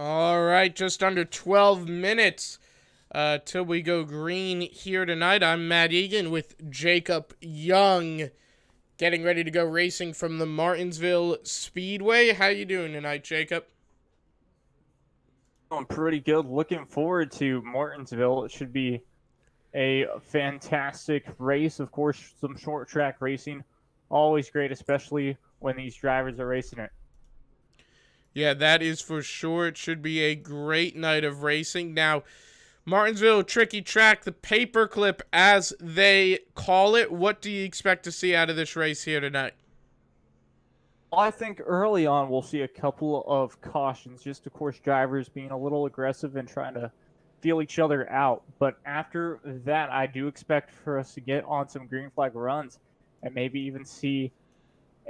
All right, just under 12 minutes till we go green here tonight. I'm Matt Egan with Jacob Young, getting ready to go racing from the Martinsville Speedway. How you doing tonight, Jacob? I'm pretty good. Looking forward to Martinsville. It should be a fantastic race. Of course, some short track racing, always great, especially when these drivers are racing it. Yeah, that is for sure. It should be a great night of racing. Now, Martinsville, tricky track, the paperclip as they call it. What do you expect to see out of this race here tonight? I think early on we'll see a couple of cautions, just of course drivers being a little aggressive and trying to feel each other out. But after that, I do expect for us to get on some green flag runs and maybe even see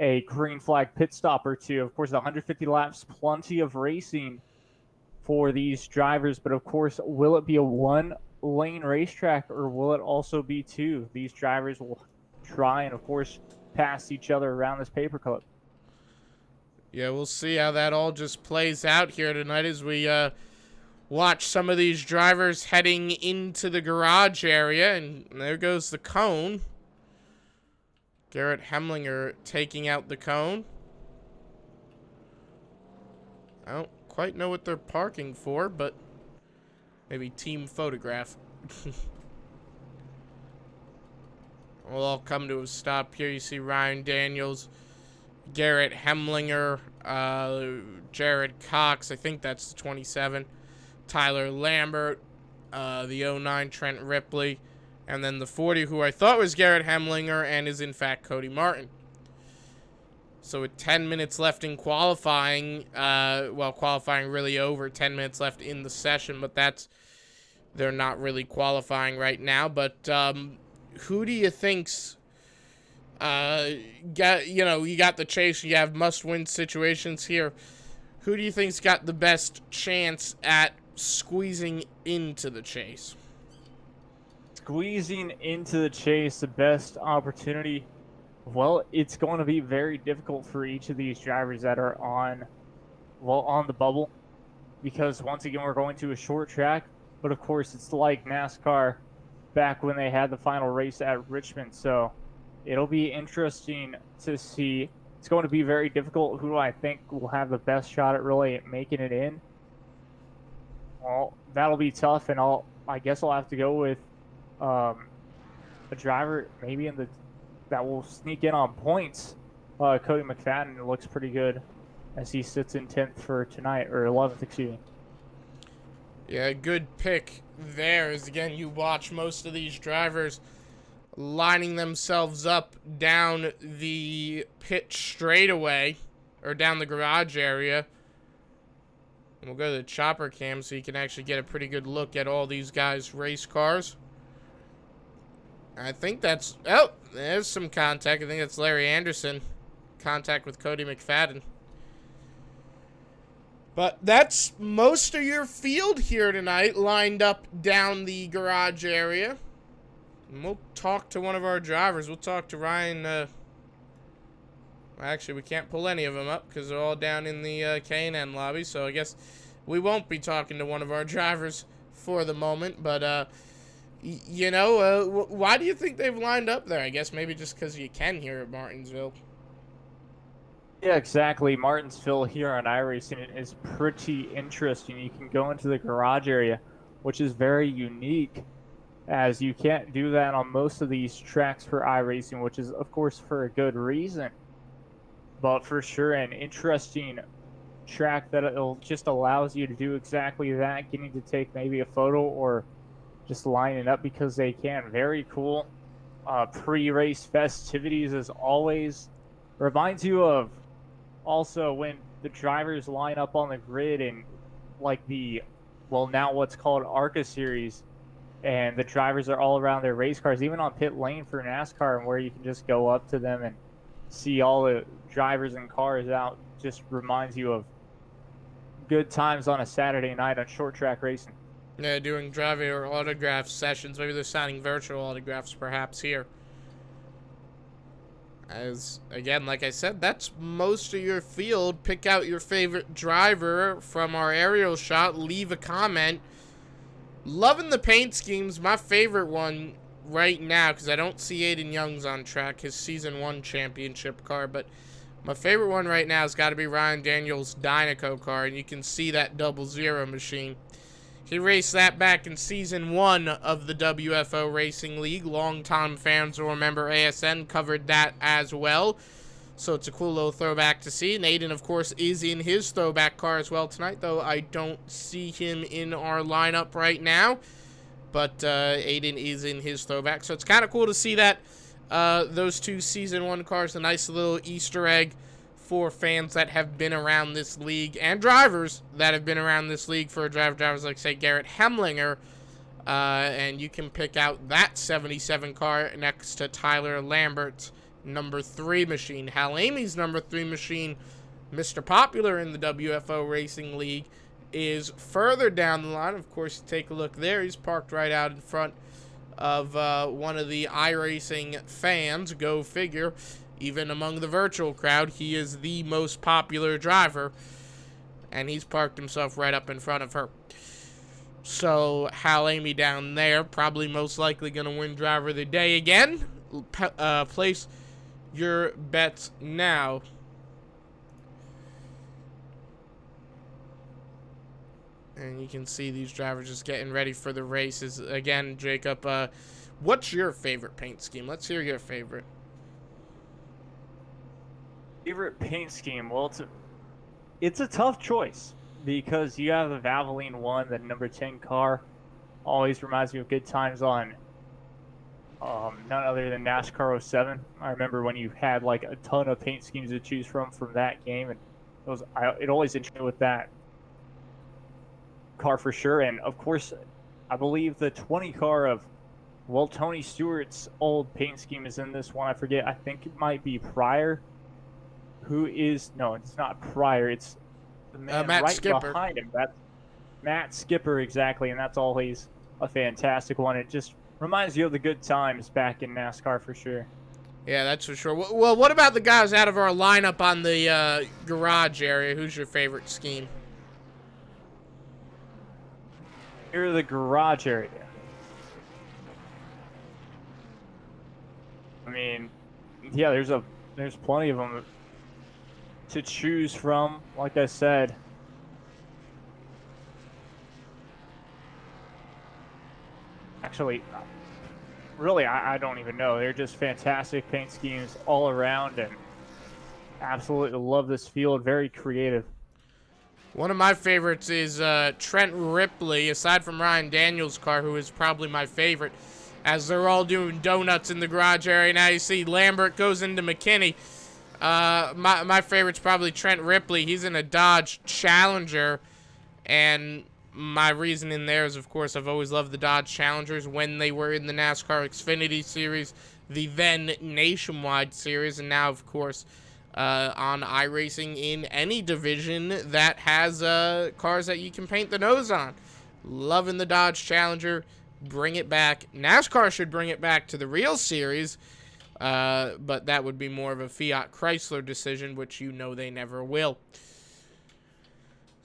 a green flag pit stop or two. Of course, the 150 laps, plenty of racing for these drivers, but of course, will it be a one lane racetrack or will it also be two? These drivers will try and, of course, pass each other around this paper clip. Yeah, we'll see how that all just plays out here tonight as we watch some of these drivers heading into the garage area. And there goes the cone. Garrett Hemlinger taking out the cone. I don't quite know what they're parking for, but maybe team photograph. We'll all come to a stop here. You see Ryan Daniels, Garrett Hemlinger, Jared Cox, I think that's the 27, Tyler Lambert, the 09 Trent Ripley, and then the 40, who I thought was Garrett Hemlinger and is in fact Cody Martin. So with 10 minutes left in qualifying, qualifying really over, 10 minutes left in the session, but they're not really qualifying right now. But who do you think's you got the chase, you have must-win situations here. Who do you think's got the best chance at squeezing into the chase? Squeezing into the chase, the best opportunity. Well, it's going to be very difficult for each of these drivers that are on the bubble, because once again we're going to a short track, but of course it's like NASCAR back when they had the final race at Richmond. So it'll be interesting to see. It's going to be very difficult. Who do I think will have the best shot at really making it in? Well, that'll be tough, and I guess I'll have to go with a driver maybe that will sneak in on points. Cody McFadden looks pretty good as he sits in 10th for tonight, or 11th, excuse me. Yeah, good pick there. As again, you watch most of these drivers lining themselves up down the pit straightaway, or down the garage area. And we'll go to the chopper cam so you can actually get a pretty good look at all these guys' race cars. I think that's... Oh, there's some contact. I think that's Larry Anderson. Contact with Cody McFadden. But that's most of your field here tonight, lined up down the garage area. And we'll talk to one of our drivers. We'll talk to Ryan. Actually, we can't pull any of them up because they're all down in the K&N lobby. So I guess we won't be talking to one of our drivers for the moment. But, why do you think they've lined up there? I guess maybe just because you can here at Martinsville. Yeah, exactly. Martinsville here on iRacing is pretty interesting. You can go into the garage area, which is very unique, as you can't do that on most of these tracks for iRacing, which is, of course, for a good reason. But for sure, an interesting track that it'll just allows you to do exactly that, getting to take maybe a photo or just lining up because they can. Very cool. Pre-race festivities, as always. Reminds you of also when the drivers line up on the grid and like now what's called ARCA series, and the drivers are all around their race cars, even on pit lane for NASCAR, and where you can just go up to them and see all the drivers and cars out. Just reminds you of good times on a Saturday night on short track racing. Yeah, doing driver autograph sessions. Maybe they're signing virtual autographs perhaps here. As, again, like I said, that's most of your field. Pick out your favorite driver from our aerial shot. Leave a comment. Loving the paint schemes. My favorite one right now, because I don't see Aiden Young's on track, his Season 1 championship car, but my favorite one right now has got to be Ryan Daniels' Dynaco car, and you can see that 00 machine. He raced that back in Season 1 of the WFO Racing League. Longtime fans will remember ASN covered that as well. So it's a cool little throwback to see. And Aiden, of course, is in his throwback car as well tonight, though I don't see him in our lineup right now. But Aiden is in his throwback. So it's kind of cool to see that those two Season 1 cars, a nice little Easter egg for fans that have been around this league and drivers that have been around this league for drivers like, say, Garrett Hemlinger. And you can pick out that 77 car next to Tyler Lambert's number 3 machine. Hal Amy's number 3 machine, Mr. Popular in the WFO Racing League, is further down the line. Of course, take a look there. He's parked right out in front of one of the iRacing fans. Go figure. Even among the virtual crowd, he is the most popular driver, and he's parked himself right up in front of her. So, Hal Amy down there, probably most likely going to win Driver of the Day again. Place your bets now. And you can see these drivers just getting ready for the races. Again, Jacob, what's your favorite paint scheme? Let's hear your favorite. Favorite paint scheme? Well, it's a tough choice because you have the Valvoline 1, the number 10 car. Always reminds me of good times on none other than NASCAR 07. I remember when you had like a ton of paint schemes to choose from that game, and it always interested with that car for sure. And of course, I believe the 20 car of Tony Stewart's old paint scheme is in this one. I forget. I think it might be Pryor. No, it's not Pryor. It's the man Matt right Skipper. behind him. That's Matt Skipper, exactly, and that's always a fantastic one. It just reminds you of the good times back in NASCAR for sure. Yeah, that's for sure. Well, what about the guys out of our lineup on the garage area? Who's your favorite scheme? Here, the garage area. I mean, yeah, there's plenty of them to choose from. Like I said, actually, really, I don't even know. They're just fantastic paint schemes all around, and absolutely love this field. Very creative. One of my favorites is Trent Ripley, aside from Ryan Daniels' car, who is probably my favorite, as they're all doing donuts in the garage area. Now you see Lambert goes into McKinney. My favorite's probably Trent Ripley. He's in a Dodge Challenger, and my reasoning there is, of course, I've always loved the Dodge Challengers when they were in the NASCAR Xfinity Series, the then Nationwide Series, and now, of course, on iRacing in any division that has cars that you can paint the nose on. Loving the Dodge Challenger. Bring it back. NASCAR should bring it back to the real series, but that would be more of a Fiat Chrysler decision, which you know they never will.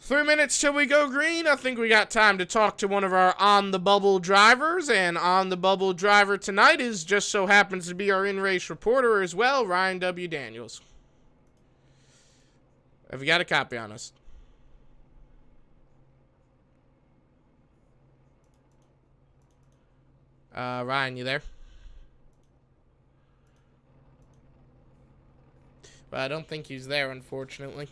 3 minutes till we go green. I think we got time to talk to one of our on-the-bubble drivers, and on-the-bubble driver tonight is just so happens to be our in-race reporter as well, Ryan W. Daniels. Have you got a copy on us? Ryan, you there? Well, I don't think he's there, unfortunately.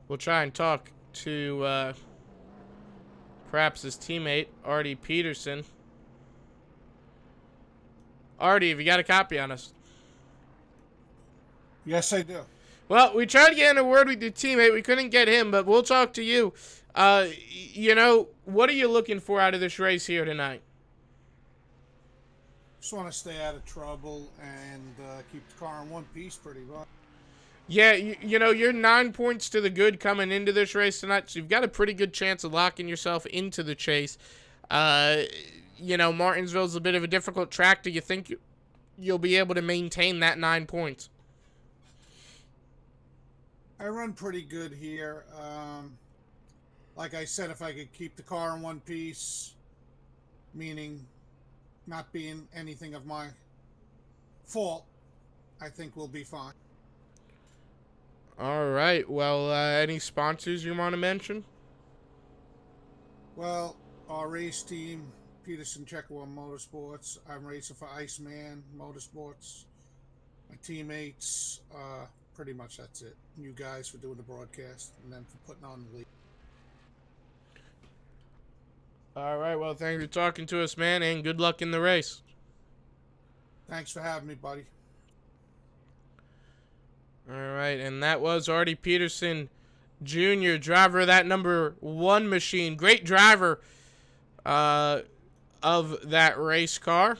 We'll try and talk to perhaps his teammate, Artie Peterson. Artie, have you got a copy on us? Yes, I do. Well, we tried to get in a word with your teammate. We couldn't get him, but we'll talk to you. What are you looking for out of this race here tonight? Just want to stay out of trouble and keep the car in one piece pretty much. Yeah, you're 9 points to the good coming into this race tonight, so you've got a pretty good chance of locking yourself into the chase. Uh, you know, Martinsville's a bit of a difficult track. Do you think you'll be able to maintain that 9 points? I run pretty good here. Like I said, if I could keep the car in one piece, meaning not being anything of my fault, I think we'll be fine. All right. Well, any sponsors you want to mention? Well, our race team, Peterson Checkaway Motorsports. I'm racing for Iceman Motorsports. My teammates, pretty much that's it. You guys for doing the broadcast and then for putting on the league. All right. Well, thanks for talking to us, man, and good luck in the race. Thanks for having me, buddy. All right. And that was Artie Peterson Jr., driver of that number 1 machine. Great driver of that race car.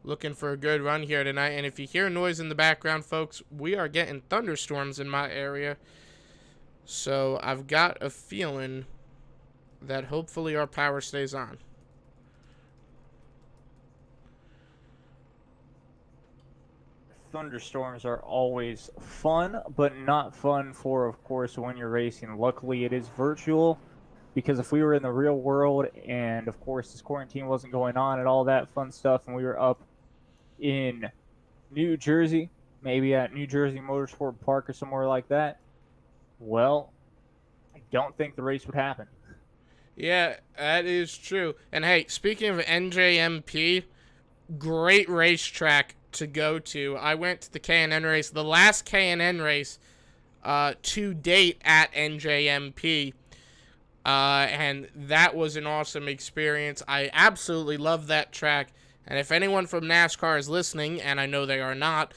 Looking for a good run here tonight. And if you hear noise in the background, folks, we are getting thunderstorms in my area. So I've got a feeling that hopefully our power stays on. Thunderstorms are always fun, but not fun for, of course, when you're racing. Luckily, it is virtual, because if we were in the real world and, of course, this quarantine wasn't going on and all that fun stuff, and we were up in New Jersey, maybe at New Jersey Motorsport Park or somewhere like that, well, I don't think the race would happen. Yeah, that is true. And hey, speaking of NJMP, great racetrack to go to. I went to the K&N race, the last K&N race to date at NJMP, and that was an awesome experience. I absolutely love that track. And if anyone from NASCAR is listening, and I know they are not,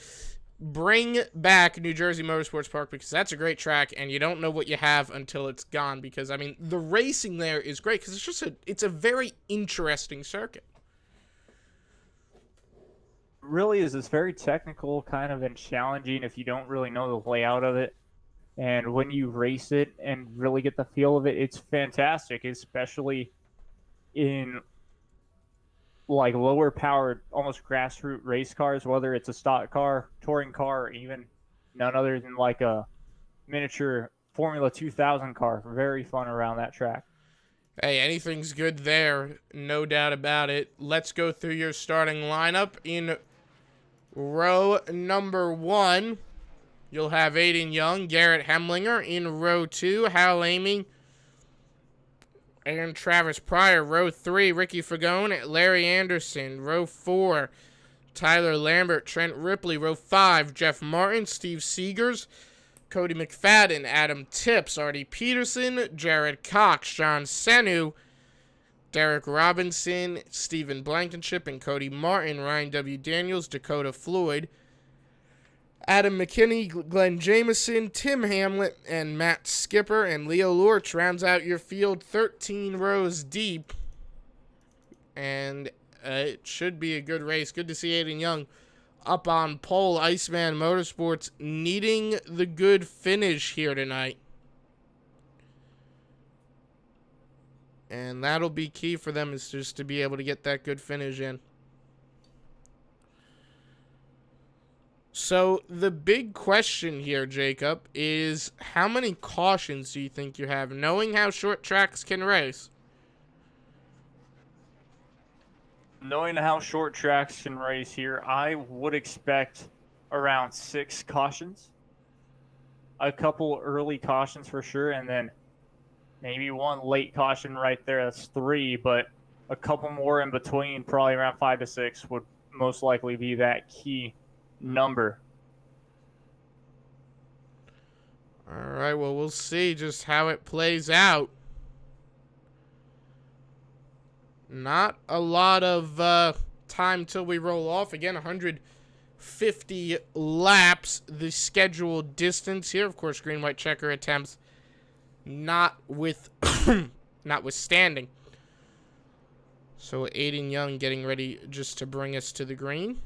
bring back New Jersey Motorsports Park, because that's a great track, and you don't know what you have until it's gone. Because, I mean, the racing there is great, because it's a very interesting circuit. Really is. It's very technical, kind of, and challenging if you don't really know the layout of it. And when you race it and really get the feel of it, it's fantastic, especially in like lower powered, almost grassroots race cars, whether it's a stock car, touring car, or even none other than like a miniature Formula 2000 car. Very fun around that track. Hey, anything's good there, no doubt about it. Let's go through your starting lineup. In row number 1, you'll have Aiden Young, Garrett Hemlinger. In row 2, Hal Amey and Travis Pryor. Row 3, Ricky Fagone, Larry Anderson. Row 4, Tyler Lambert, Trent Ripley. Row 5, Jeff Martin, Steve Seegers, Cody McFadden, Adam Tips, Artie Peterson, Jared Cox, John Senu, Derek Robinson, Stephen Blankenship, and Cody Martin. Ryan W. Daniels, Dakota Floyd, Adam McKinney, Glenn Jameson, Tim Hamlet, and Matt Skipper, and Leo Lorch rounds out your field 13 rows deep. And it should be a good race. Good to see Aiden Young up on pole. Iceman Motorsports needing the good finish here tonight. And that'll be key for them, is just to be able to get that good finish in. So the big question here, Jacob, is how many cautions do you think you have? Knowing how short tracks can race. Knowing how short tracks can race here, I would expect around 6 cautions. A couple early cautions for sure, and then maybe one late caution right there. That's 3, but a couple more in between, probably around 5 to 6, would most likely be that key number. All right, well, we'll see just how it plays out. Not a lot of time till we roll off. Again, 150 laps, the scheduled distance here. Of course, green, white checker attempts notwithstanding. So Aiden Young getting ready just to bring us to the green.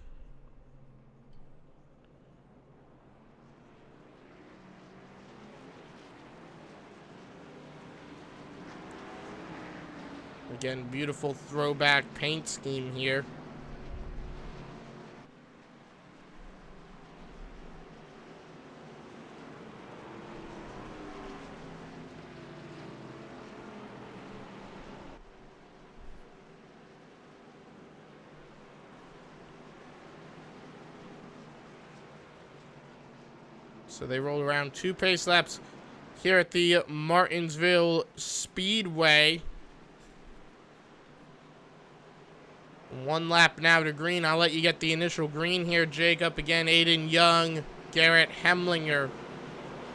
Again, beautiful throwback paint scheme here. So they roll around 2 pace laps here at the Martinsville Speedway. 1 lap now to green. I'll let you get the initial green here, Jacob. Again, Aiden Young, Garrett Hemlinger,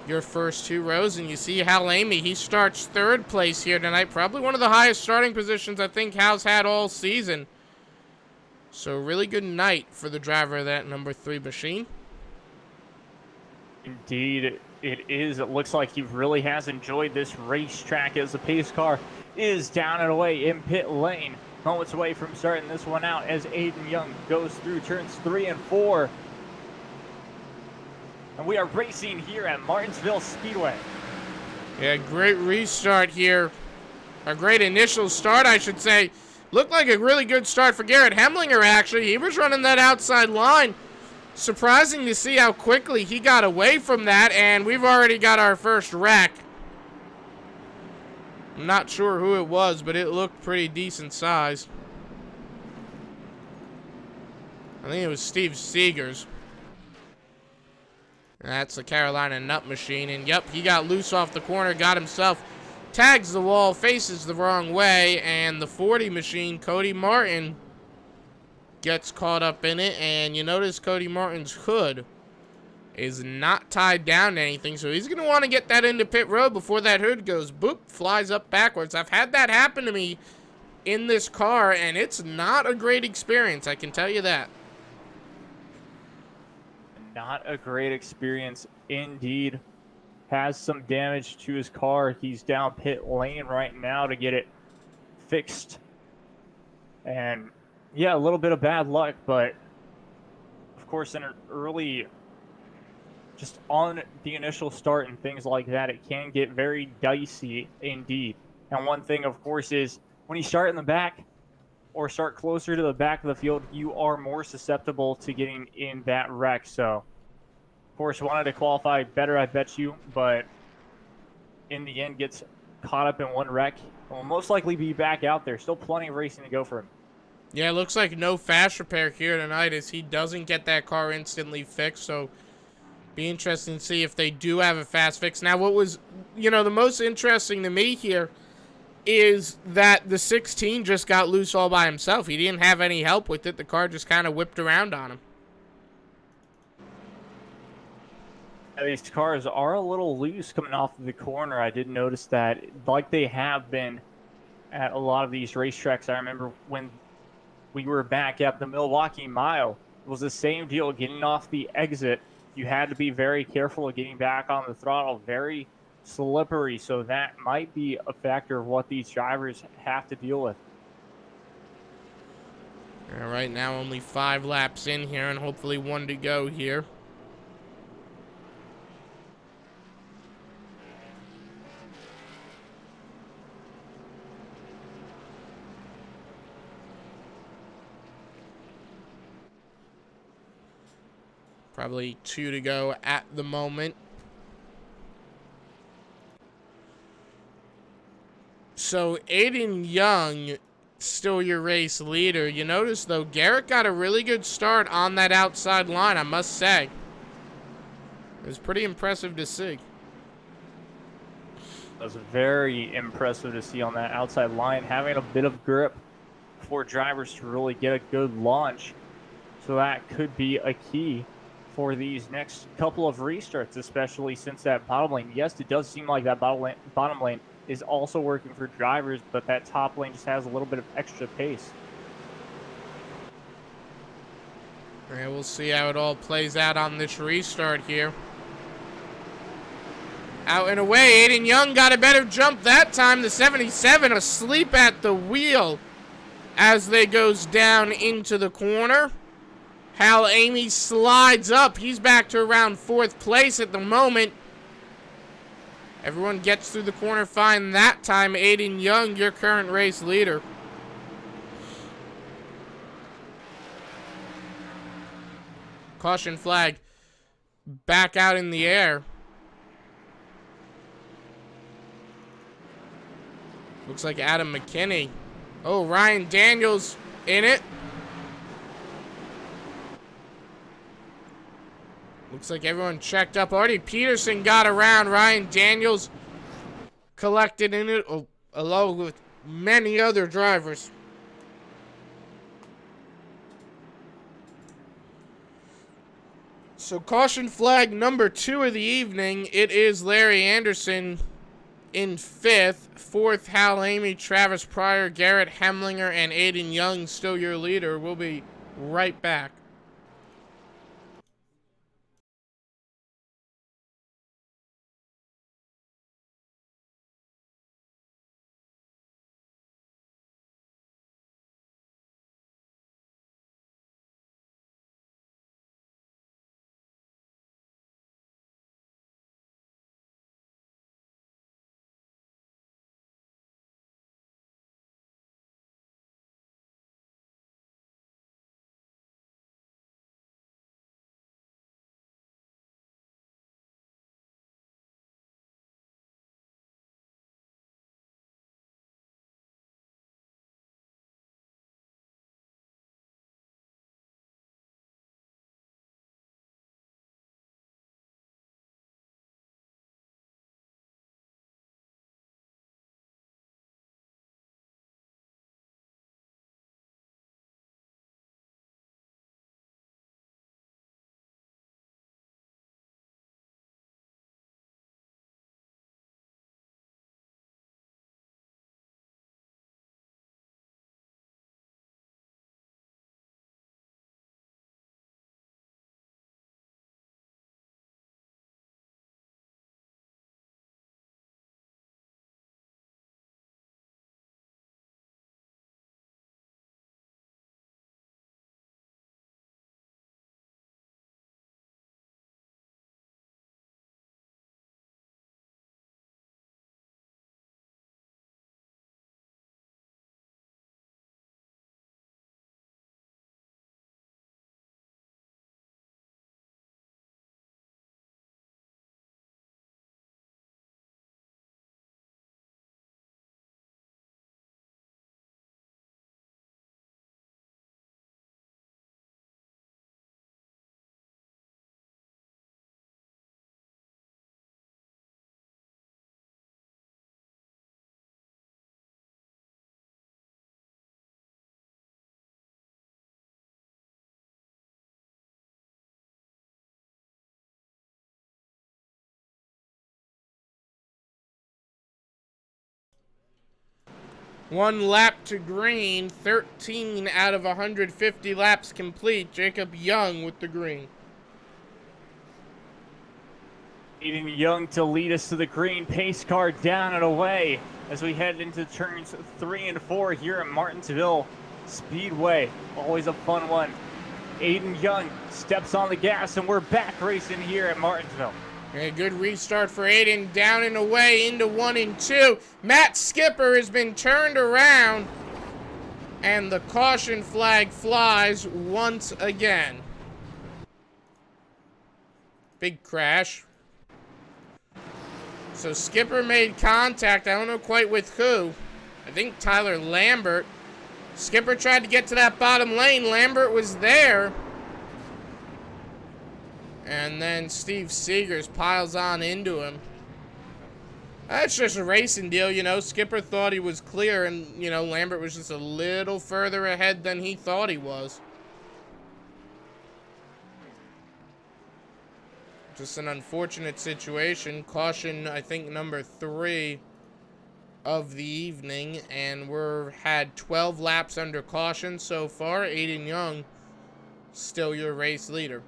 your first 2 rows. And you see Hal Amy, he starts 3rd place here tonight. Probably one of the highest starting positions I think Hal's had all season. So really good night for the driver of that number 3 machine. Indeed, it is. It looks like he really has enjoyed this racetrack as the pace car is down and away in pit lane. Moments away from starting this one out as Aiden Young goes through turns 3 and 4. And we are racing here at Martinsville Speedway. Yeah, great restart here. A great initial start, I should say. Looked like a really good start for Garrett Hemlinger, actually. He was running that outside line. Surprising to see how quickly he got away from that, and we've already got our first wreck. I'm not sure who it was, but it looked pretty decent size. I think it was Steve Seegers. That's the Carolina Nut Machine, and yep, he got loose off the corner, got himself, tags the wall, faces the wrong way, and the 40 machine, Cody Martin, gets caught up in it. And you notice Cody Martin's hood is not tied down to anything, so he's going to want to get that into pit road before that hood goes boop, flies up backwards. I've had that happen to me in this car, and it's not a great experience, I can tell you that. Not a great experience indeed. Has some damage to his car. He's down pit lane right now to get it fixed. And yeah, a little bit of bad luck, but of course in an early, just on the initial start and things like that, it can get very dicey indeed. And one thing, of course, is when you start in the back or start closer to the back of the field, you are more susceptible to getting in that wreck. So, of course, wanted to qualify better, I bet you, but in the end gets caught up in 1 wreck and will most likely be back out there. Still plenty of racing to go for him. Yeah, it looks like no fast repair here tonight as he doesn't get that car instantly fixed. So, be interesting to see if they do have a fast fix. Now, what was, the most interesting to me here is that the 16 just got loose all by himself. He didn't have any help with it. The car just kind of whipped around on him. These cars are a little loose coming off of the corner. I did notice that, like they have been at a lot of these racetracks. I remember when we were back at the Milwaukee Mile, it was the same deal. Getting off the exit, you had to be very careful of getting back on the throttle. Very slippery, so that might be a factor of what these drivers have to deal with. All right, now only 5 laps in here and hopefully 1 to go here. Probably 2 to go at the moment. So Aiden Young, still your race leader. You notice, though, Garrett got a really good start on that outside line, I must say. It was pretty impressive to see. It was very impressive to see on that outside line, having a bit of grip for drivers to really get a good launch. So that could be a key for these next couple of restarts, especially since that bottom lane. Yes, it does seem like that bottom lane is also working for drivers, but that top lane just has a little bit of extra pace. All right, we'll see how it all plays out on this restart here. Out and away, Aiden Young got a better jump that time. The 77 asleep at the wheel as they goes down into the corner. Hal Amy slides up. He's back to around 4th place at the moment. Everyone gets through the corner fine that time. Aiden Young, your current race leader. caution flag back out in the air. Looks like Adam McKinney. Oh, Ryan Daniels in it. Looks like everyone checked up. Already Peterson got around. Ryan Daniels collected in it along with many other drivers. So caution flag number 2 of the evening. It is Larry Anderson in 5th. 4th, Hal Amy, Travis Pryor, Garrett Hemlinger, and Aiden Young still your leader. We'll be right back. One lap to green, 13 out of 150 laps complete. Jacob Young with the green. Aiden Young to lead us to the green. Pace car down and away as we head into turns 3 and 4 here at Martinsville Speedway. Always a fun one. Aiden Young steps on the gas and we're back racing here at Martinsville. A good restart for Aiden, down and away into 1 and 2. Matt Skipper has been turned around, and the caution flag flies once again. Big crash. So Skipper made contact, I don't know quite with who. I think Tyler Lambert. Skipper tried to get to that bottom lane. Lambert was there. And then Steve Seegers piles on into him. That's just a racing deal, you know. Skipper thought he was clear, and, you know, Lambert was just a little further ahead than he thought he was. Just an unfortunate situation. Caution, I think, number 3 of the evening, and we're had 12 laps under caution so far. Aiden Young, still your race leader.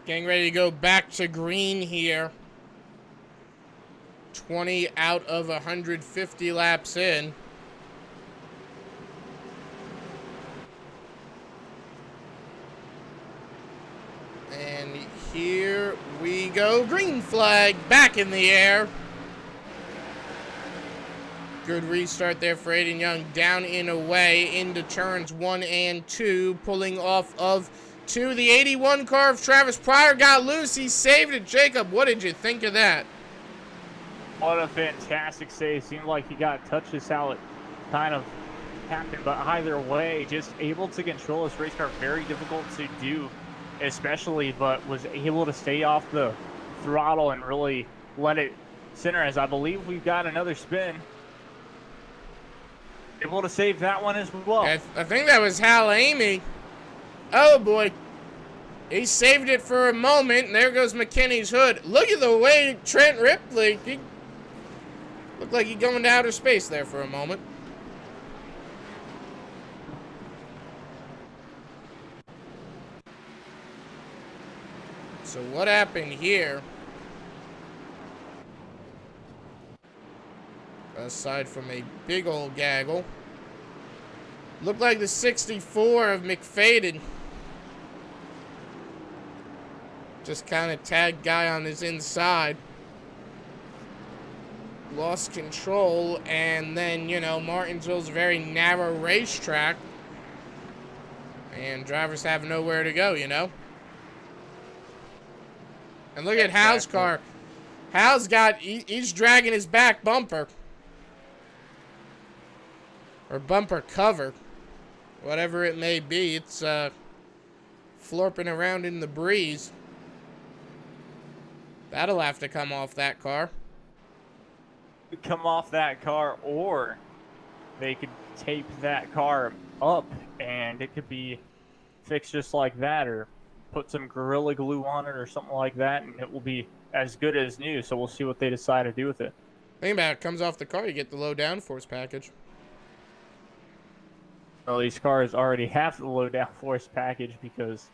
Getting ready to go back to green here. 20 out of 150 laps in. And here we go. Green flag back in the air. Good restart there for Aiden Young. Down and away into turns 1 and 2. Pulling off of 2. The 81 car of Travis Pryor got loose. He saved it. Jacob, what did you think of that? What a fantastic save. Seemed like he got touched as how it kind of happened. But either way, just able to control this race car. Very difficult to do, especially, but was able to stay off the throttle and really let it center, as I believe we've got another spin. Able to save that one as well. I think that was Hal Amy. Oh boy. He saved it for a moment, and there goes McKinney's hood. Look at the way Trent Ripley, he looked like he's going to outer space there for a moment. So what happened here? Aside from a big old gaggle. Looked like the 64 of McFadden. Just kind of tagged guy on his inside. Lost control, and then, you know, Martinsville's a very narrow racetrack. And drivers have nowhere to go, you know? And look at Hal's car. Hal's got, he's dragging his back bumper. Or bumper cover. Whatever it may be. It's florping around in the breeze. That'll have to come off that car. Come off that car, or they could tape that car up and it could be fixed just like that, or put some Gorilla Glue on it or something like that, and it will be as good as new. So we'll see what they decide to do with it. Think about it, comes off the car, you get the low downforce package. Well, these cars already have the low downforce package because,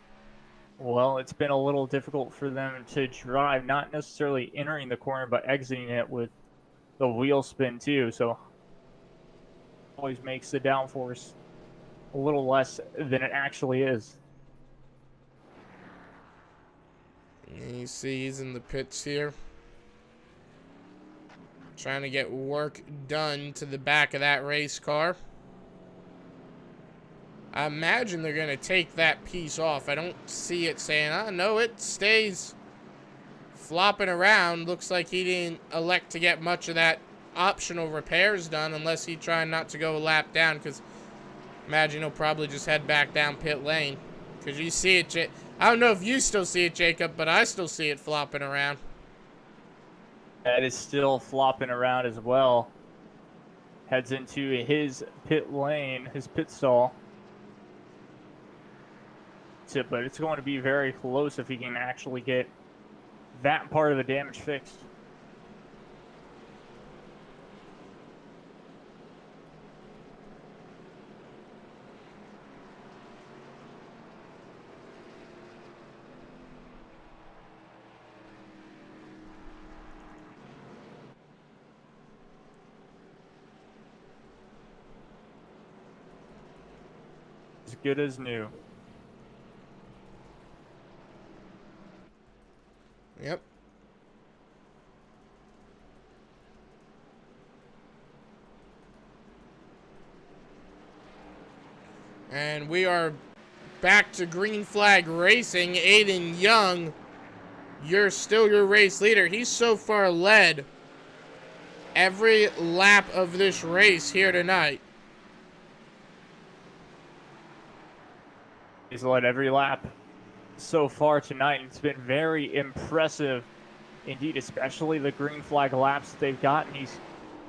well, it's been a little difficult for them to drive, not necessarily entering the corner, but exiting it with the wheel spin too. So always makes the downforce a little less than it actually is. And you see he's in the pits here. Trying to get work done to the back of that race car. I imagine they're going to take that piece off. I don't see it saying, oh, no, it stays flopping around. Looks like he didn't elect to get much of that optional repairs done unless he tried not to go a lap down, because imagine he'll probably just head back down pit lane. Because you see it, I don't know if you still see it, Jacob, but I still see it flopping around. That is still flopping around as well. Heads into his pit lane, his pit stall. But it's going to be very close if he can actually get that part of the damage fixed. As good as new. Yep. And we are back to green flag racing. Aiden Young, you're still your race leader. He's so far led every lap of this race here tonight. He's led every lap so far tonight. It's been very impressive indeed, especially the green flag laps that they've gotten. He's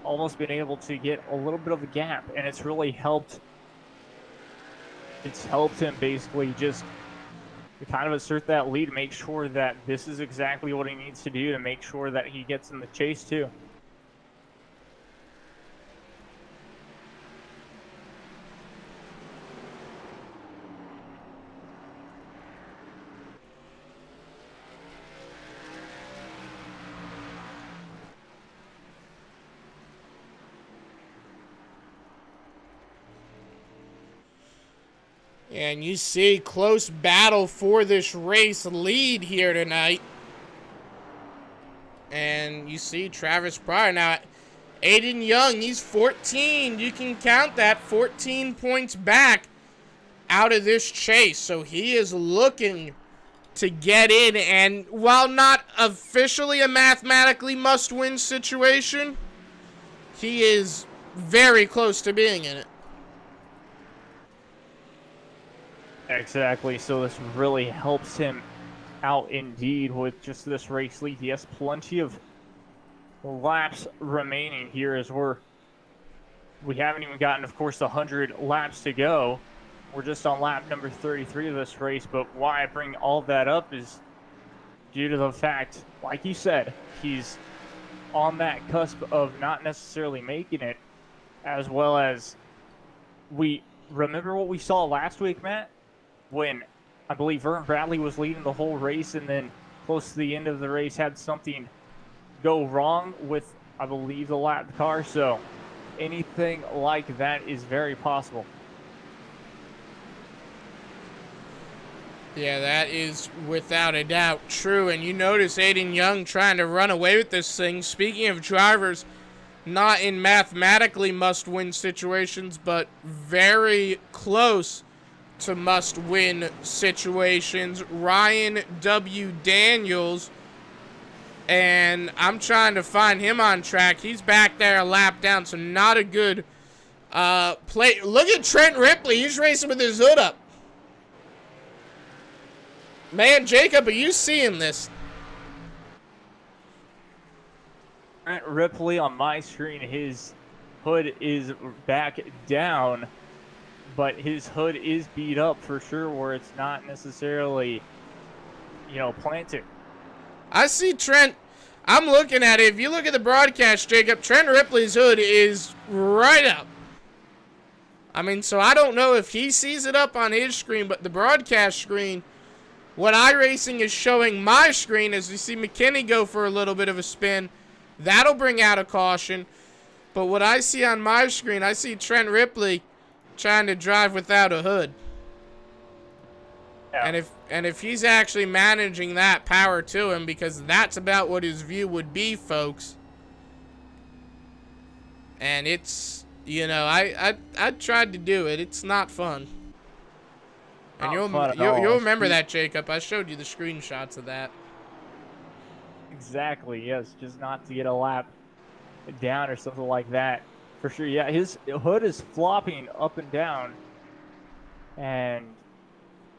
almost been able to get a little bit of a gap, and it's really helped. It's helped him basically just to kind of assert that lead, make sure that this is exactly what he needs to do to make sure that he gets in the chase too. And you see close battle for this race lead here tonight. And you see Travis Pryor. Now, Aiden Young, he's 14. You can count that, 14 points back out of this chase. So he is looking to get in. And while not officially a mathematically must-win situation, he is very close to being in it. Exactly. So this really helps him out indeed with just this race lead. He has plenty of laps remaining here as we haven't even gotten, of course, 100 laps to go. We're just on lap number 33 of this race, but why I bring all that up is due to the fact, like you said, he's on that cusp of not necessarily making it, as well as we remember what we saw last week, Matt, when I believe Vern Bradley was leading the whole race and then close to the end of the race had something go wrong with, I believe, the lap car. So anything like that is very possible. Yeah, that is without a doubt true. And you notice Aiden Young trying to run away with this thing. Speaking of drivers not in mathematically must-win situations, but very close to must-win situations, Ryan W. Daniels. And I'm trying to find him on track. He's back there a lap down, so not a good play. Look at Trent Ripley. He's racing with his hood up. Man, Jacob, are you seeing this? Trent Ripley on my screen, his hood is back down, but his hood is beat up for sure where it's not necessarily, planted. I see Trent. I'm looking at it. If you look at the broadcast, Jacob, Trent Ripley's hood is right up. I mean, so I don't know if he sees it up on his screen, but the broadcast screen, what iRacing is showing my screen is you see McKinney go for a little bit of a spin. That'll bring out a caution. But what I see on my screen, I see Trent Ripley trying to drive without a hood. Yeah. And if he's actually managing that, power to him, because that's about what his view would be, folks. And it's, I tried to do it. It's not fun. And you'll remember that, Jacob. I showed you the screenshots of that. Exactly, yes. Just not to get a lap down or something like that. For sure, yeah. His hood is flopping up and down. And,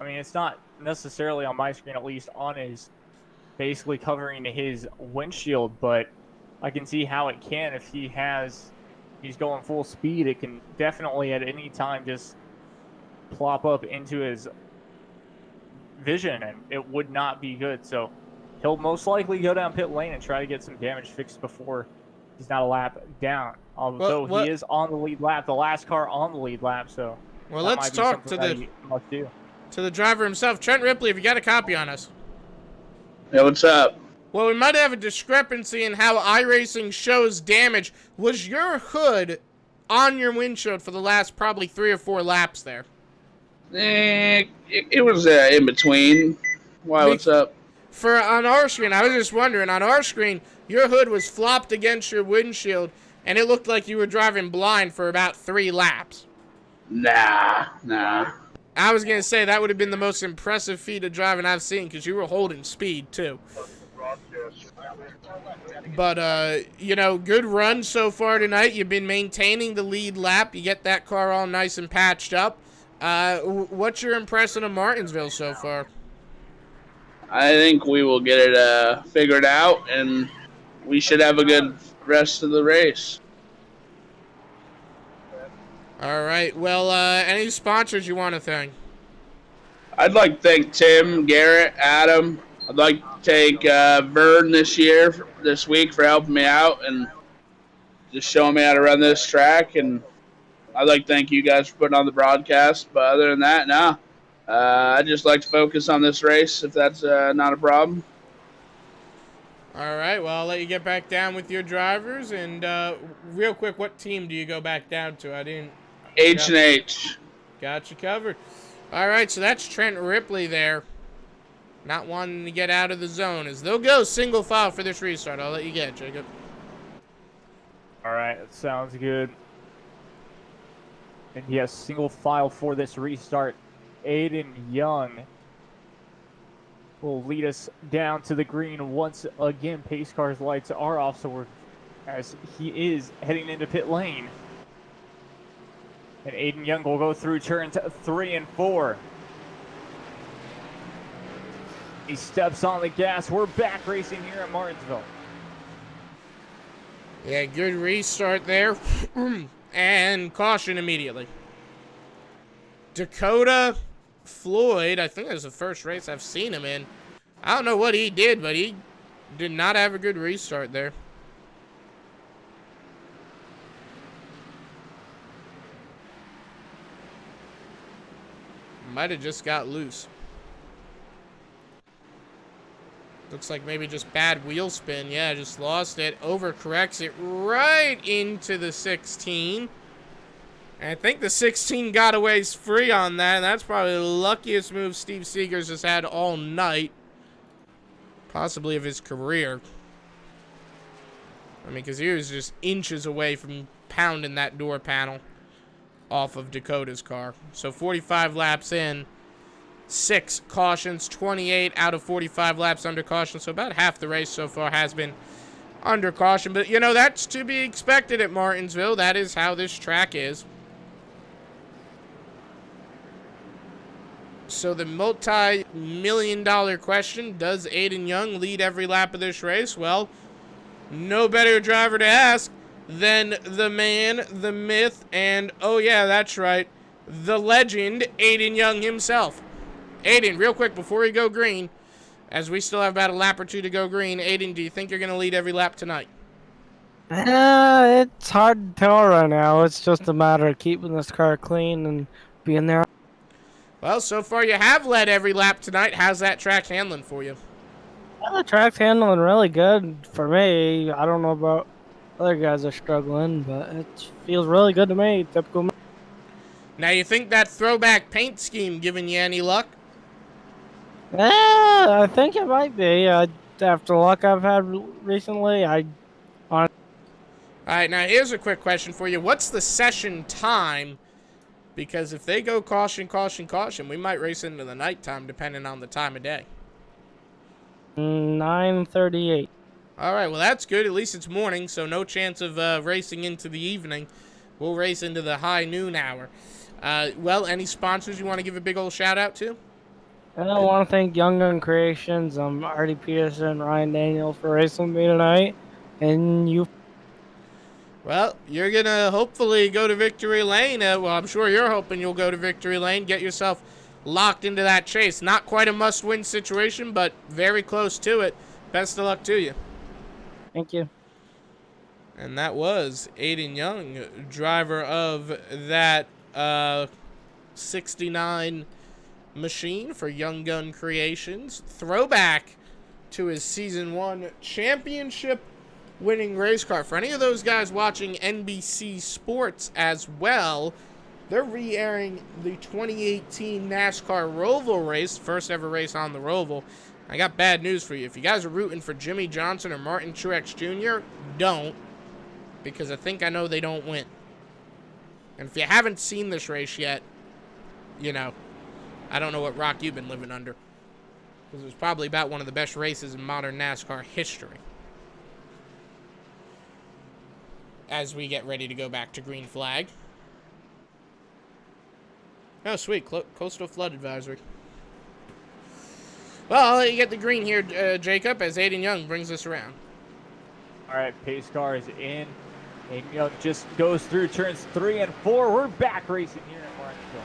I mean, it's not necessarily on my screen, at least on his, basically covering his windshield. But I can see how it can if he's going full speed. It can definitely at any time just plop up into his vision, and it would not be good. So he'll most likely go down pit lane and try to get some damage fixed before he's not a lap down. Although he is on the lead lap, the last car on the lead lap. So let's talk to the driver himself. Trent Ripley, have you got a copy on us? Yeah, what's up? Well, we might have a discrepancy in how iRacing shows damage. Was your hood on your windshield for the last probably 3 or 4 laps there? It was in between. Why, what's up? On our screen, I was just wondering, on our screen, your hood was flopped against your windshield, and it looked like you were driving blind for about 3 laps. Nah. I was going to say, that would have been the most impressive feat of driving I've seen, because you were holding speed, too. But, good run so far tonight. You've been maintaining the lead lap. You get that car all nice and patched up. What's your impression of Martinsville so far? I think we will get it figured out, and we should have a good rest of the race. All right. Well, any sponsors you want to thank? I'd like to thank Tim, Garrett, Adam. I'd like to thank Vern this week for helping me out and just showing me how to run this track. And I'd like to thank you guys for putting on the broadcast. But other than that, no. I'd just like to focus on this race, if that's not a problem. All right. Well, I'll let you get back down with your drivers. And real quick, what team do you go back down to? I didn't. H&H. Got you covered. All right, so that's Trent Ripley there. Not wanting to get out of the zone as they'll go single file for this restart. I'll let you get it, Jacob. All right, that sounds good. And yes, single file for this restart. Aiden Young will lead us down to the green once again. Pace car's lights are off, so we're as he is heading into pit lane. And Aiden Young will go through turns 3 and 4. He steps on the gas. We're back racing here at Martinsville. Yeah, good restart there. And caution immediately. Dakota Floyd, I think that was the first race I've seen him in. I don't know what he did, but he did not have a good restart there. Might have just got loose. Looks like maybe just bad wheel spin. Yeah, just lost it. Overcorrects it right into the 16. And I think the 16 got away free on that. And that's probably the luckiest move Steve Seegers has had all night. Possibly of his career. I mean, because he was just inches away from pounding that door panel off of Dakota's car. So 45 laps in. 6 cautions, 28 out of 45 laps under caution. So about half the race so far has been under caution. But, you know, that's to be expected at Martinsville. That is how this track is. So the multi-million-dollar question, does Aiden Young lead every lap of this race? Well, no better driver to ask than the man, the myth, and, oh yeah, that's right, the legend, Aiden Young himself. Aiden, real quick, before we go green, as we still have about a lap or two to go green, Aiden, do you think you're going to lead every lap tonight? It's hard to tell right now. It's just a matter of keeping this car clean and being there. Well, so far you have led every lap tonight. How's that track handling for you? Well, the track's handling really good for me. I don't know about other guys are struggling, but it feels really good to me. Typical me. Now, you think that throwback paint scheme giving you any luck? Yeah, I think it might be. After the luck I've had recently, All right, now here's a quick question for you. What's the session time? Because if they go caution, caution, caution, we might race into the nighttime depending on the time of day. 9:38. All right, well, that's good. At least it's morning, so no chance of racing into the evening. We'll race into the high noon hour. Well, any sponsors you want to give a big old shout out to? And I want to thank Young Gun Creations, Artie Peterson, Ryan Daniel for racing with me tonight, and you. Well, you're going to hopefully go to Victory Lane. Well, I'm sure you're hoping you'll go to Victory Lane, get yourself locked into that chase. Not quite a must-win situation, but very close to it. Best of luck to you. Thank you. And that was Aiden Young, driver of that 69 machine for Young Gun Creations. Throwback to his Season 1 championship winning race car. For any of those guys watching NBC Sports as well, they're re-airing the 2018 NASCAR Roval race, first ever race on the Roval. I got bad news for you. If you guys are rooting for Jimmy Johnson or Martin Truex Jr., don't, because I think I know they don't win. And if you haven't seen this race yet, you know, I don't know what rock you've been living under, because it was probably about one of the best races in modern NASCAR history. As we get ready to go back to green flag. Oh, sweet. Coastal flood advisory. Well, I'll let you get the green here, Jacob, as Aiden Young brings us around. All right, pace car is in. Aiden Young just goes through turns 3 and 4. We're back racing here at Martinsville.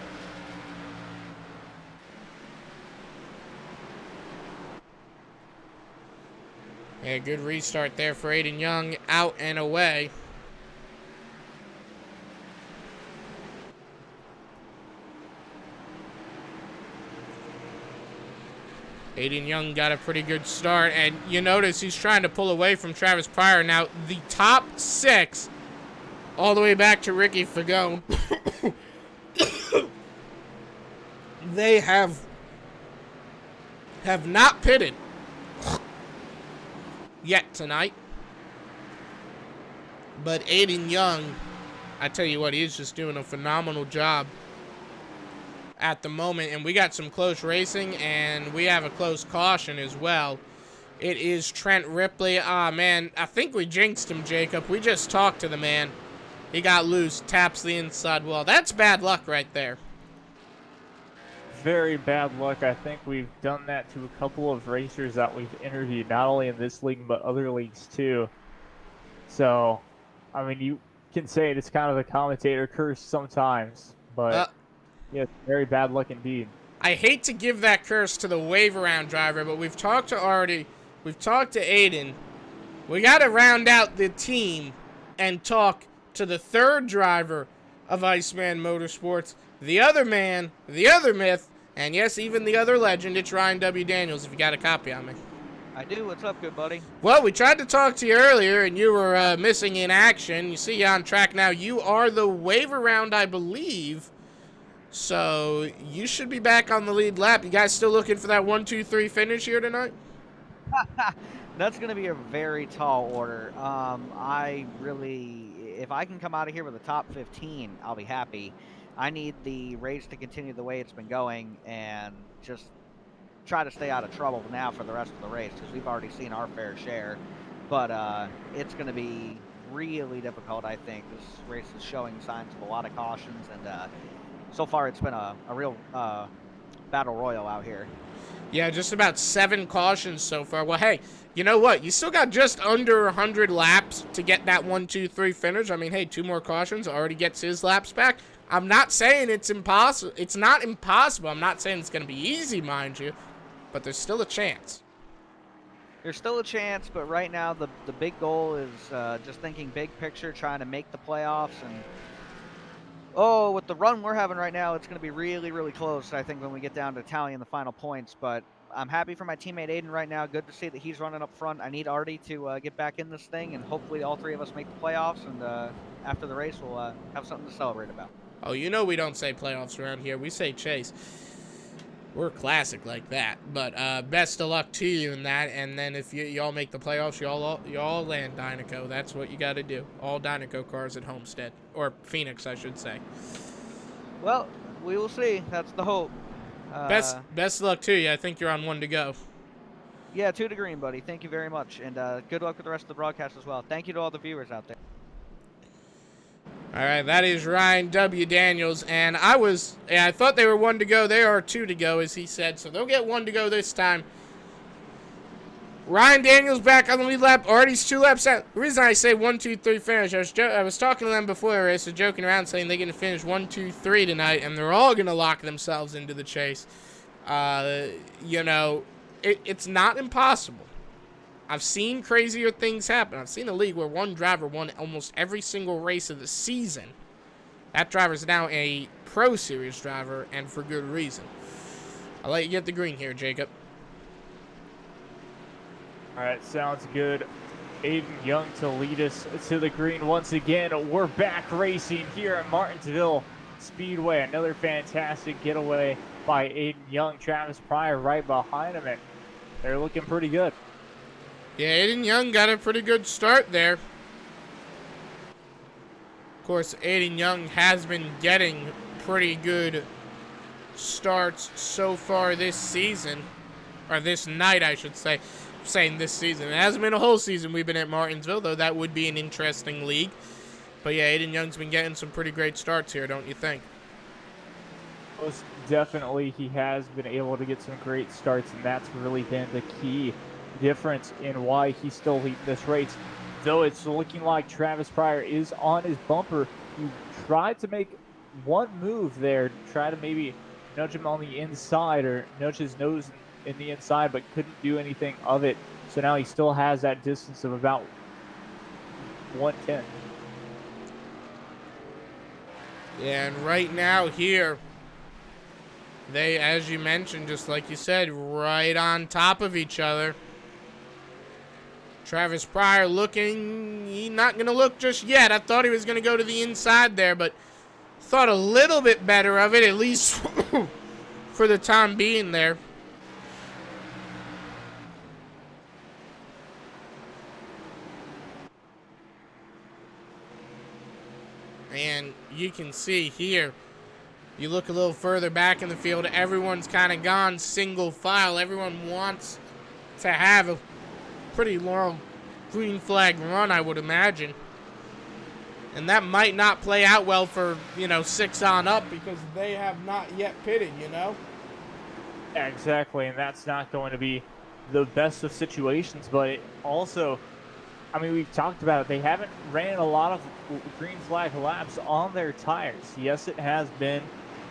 Yeah, good restart there for Aiden Young. Out and away. Aiden Young got a pretty good start, and you notice he's trying to pull away from Travis Pryor. Now, the top 6, all the way back to Ricky Fagone, they have not pitted yet tonight. But Aiden Young, I tell you what, he's just doing a phenomenal job at the moment. And we got some close racing, and we have a close caution as well. It is Trent Ripley. Ah, man, I think we jinxed him, Jacob. We just talked to the man. He got loose, taps the inside wall. That's bad luck right there. Very bad luck. I think we've done that to a couple of racers that we've interviewed, not only in this league, but other leagues too. So, I mean, you can say it's kind of a commentator curse sometimes, but yeah, very bad luck indeed. I hate to give that curse to the wave around driver, but we've talked to Aiden. We got to round out the team and talk to the third driver of Iceman Motorsports, the other man, the other myth, and yes, even the other legend. It's Ryan W. Daniels, if you got a copy on me. I do. What's up, good buddy? Well, we tried to talk to you earlier, and you were missing in action. You see you on track now. You are the wave around, I believe. So you should be back on the lead lap. You guys still looking for that 1-2-3 finish here tonight? That's going to be a very tall order. If I can come out of here with a top 15, I'll be happy. I need the race to continue the way it's been going and just try to stay out of trouble now for the rest of the race, because we've already seen our fair share. But it's going to be really difficult, I think. This race is showing signs of a lot of cautions, and so far it's been a real battle royal out here. Yeah, just about 7 cautions so far. Well, hey, you know what? You still got just under 100 laps to get that 1-2-3 finish. I mean, hey, 2 more cautions already gets his laps back. I'm not saying it's impossible. It's not impossible. I'm not saying it's going to be easy, mind you, but there's still a chance. There's still a chance, but right now the big goal is just thinking big picture, trying to make the playoffs. And with the run we're having right now, it's going to be really, really close, I think, when we get down to tallying the final points. But I'm happy for my teammate Aiden right now. Good to see that he's running up front. I need Artie to get back in this thing, and hopefully all 3 of us make the playoffs. And after the race, we'll have something to celebrate about. Oh, you know we don't say playoffs around here. We say chase. We're classic like that. But best of luck to you in that. And then if y'all make the playoffs, y'all land Dynaco. That's what you got to do. All Dynaco cars at Homestead. Or Phoenix, I should say. Well, we will see. That's the hope. Best of luck to you. I think you're on 1 to go. Yeah, 2 to green, buddy. Thank you very much. And good luck with the rest of the broadcast as well. Thank you to all the viewers out there. All right, that is Ryan W. Daniels, and I thought they were 1 to go. They are 2 to go, as he said, so they'll get 1 to go this time. Ryan Daniels back on the lead lap. Artie's 2 laps out. The reason I say 1-2-3 finish, I was talking to them before the race, joking around, saying they're going to finish 1-2-3 tonight, and they're all going to lock themselves into the chase. You know, it's not impossible. I've seen crazier things happen. I've seen a league where one driver won almost every single race of the season. That driver's now a Pro Series driver, and for good reason. I'll let you get the green here, Jacob. All right, sounds good. Aiden Young to lead us to the green once again. We're back racing here at Martinsville Speedway. Another fantastic getaway by Aiden Young. Travis Pryor right behind him, and they're looking pretty good. Yeah, Aiden Young got a pretty good start there. Of course, Aiden Young has been getting pretty good starts so far this season. Or this night, I should say. I'm saying this season. It hasn't been a whole season we've been at Martinsville, though that would be an interesting league. But yeah, Aiden Young's been getting some pretty great starts here, don't you think? Most definitely, he has been able to get some great starts, and that's really been the key difference in why he's still leading this race. Though it's looking like Travis Pryor is on his bumper. He tried to make one move there, try to maybe nudge him on the inside or nudge his nose in the inside, but couldn't do anything of it. So now he still has that distance of about 110. Yeah, and right now here, they, as you mentioned, just like you said, right on top of each other. Travis Pryor looking, he's not going to look just yet. I thought he was going to go to the inside there, but thought a little bit better of it, at least for the time being there. And you can see here, you look a little further back in the field, everyone's kind of gone single file. Everyone wants to have a pretty long green flag run, I would imagine. And that might not play out well for, 6 on up because they have not yet pitted, Exactly, and that's not going to be the best of situations, but it also, I mean, we've talked about it. They haven't ran a lot of green flag laps on their tires. Yes, it has been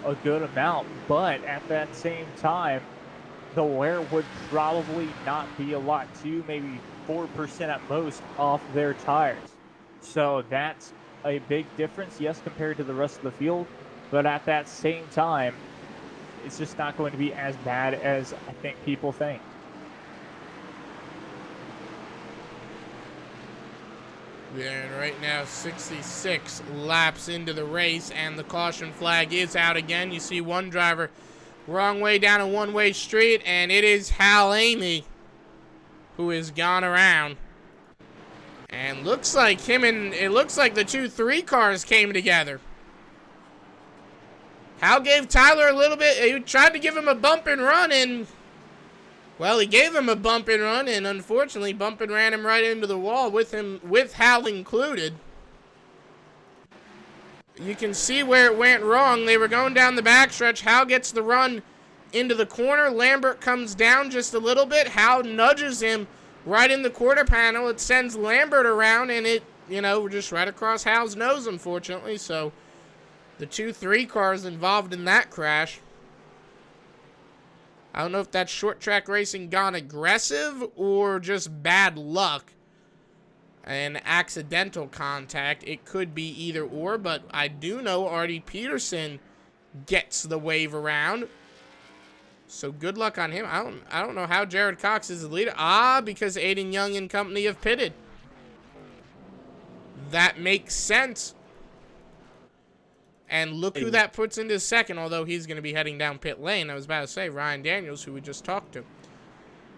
a good amount, but at that same time, the wear would probably not be a lot, 2, maybe 4% at most off their tires. So that's a big difference, yes, compared to the rest of the field, but at that same time, it's just not going to be as bad as I think people think. And right now, 66 laps into the race, and the caution flag is out again. You see one driver wrong way down a one-way street, and it is Hal Amy who has gone around. And looks like it looks like the 2-3 cars came together. Hal gave Tyler a little bit, he tried to give him a bump and run, and, well, he gave him a bump and run, and unfortunately, bump and ran him right into the wall with Hal included. You can see where it went wrong. They were going down the backstretch. Hal gets the run into the corner. Lambert comes down just a little bit. Hal nudges him right in the quarter panel. It sends Lambert around, and it, just right across Hal's nose, unfortunately. So the 2-3 cars involved in that crash. I don't know if that's short track racing gone aggressive or just bad luck and accidental contact. It could be either or, but I do know Artie Peterson gets the wave around. So good luck on him. I don't know how Jared Cox is the leader. Because Aiden Young and company have pitted. That makes sense. And look who that puts into second, although he's going to be heading down pit lane. I was about to say, Ryan Daniels, who we just talked to.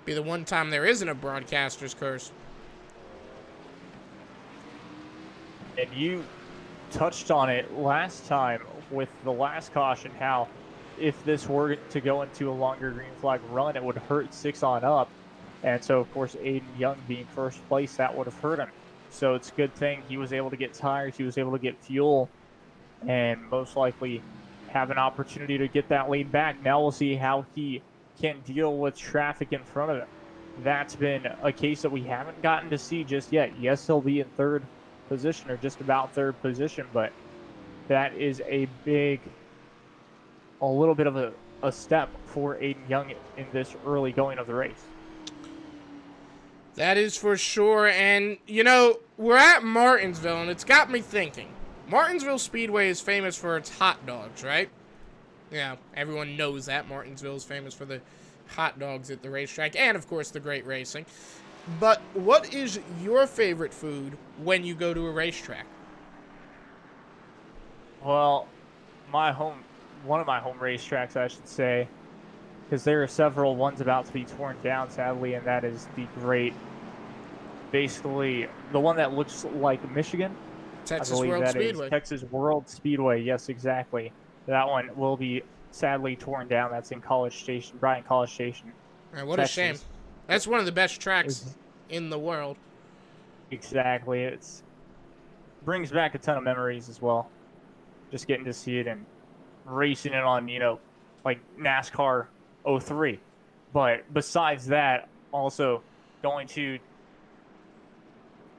Be the one time there isn't a broadcaster's curse. And you touched on it last time with the last caution, how if this were to go into a longer green flag run, it would hurt 6 on up. And so, of course, Aiden Young being first place, that would have hurt him. So it's a good thing he was able to get tires, he was able to get fuel, and most likely have an opportunity to get that lead back. Now we'll see how he can deal with traffic in front of him. That's been a case that we haven't gotten to see just yet. Yes, he'll be in third position, or just about third position, but that is a little bit of a step for Aiden Young in this early going of the race. That is for sure. And, we're at Martinsville, and it's got me thinking. Martinsville Speedway is famous for its hot dogs, right? Yeah, everyone knows that. Martinsville is famous for the hot dogs at the racetrack, and, of course, the great racing. But what is your favorite food when you go to a racetrack? Well, one of my home racetracks, I should say, because there are several ones about to be torn down, sadly, and that is basically the one that looks like Michigan. Texas I believe World that Speedway. is Texas World Speedway, yes, exactly. That one will be sadly torn down. That's in Bryan College Station. Man, what Texas. a shame. That's one of the best tracks in the world. Exactly. It's brings back a ton of memories as well. Just getting to see it and racing it on, like NASCAR 03. But besides that, also going to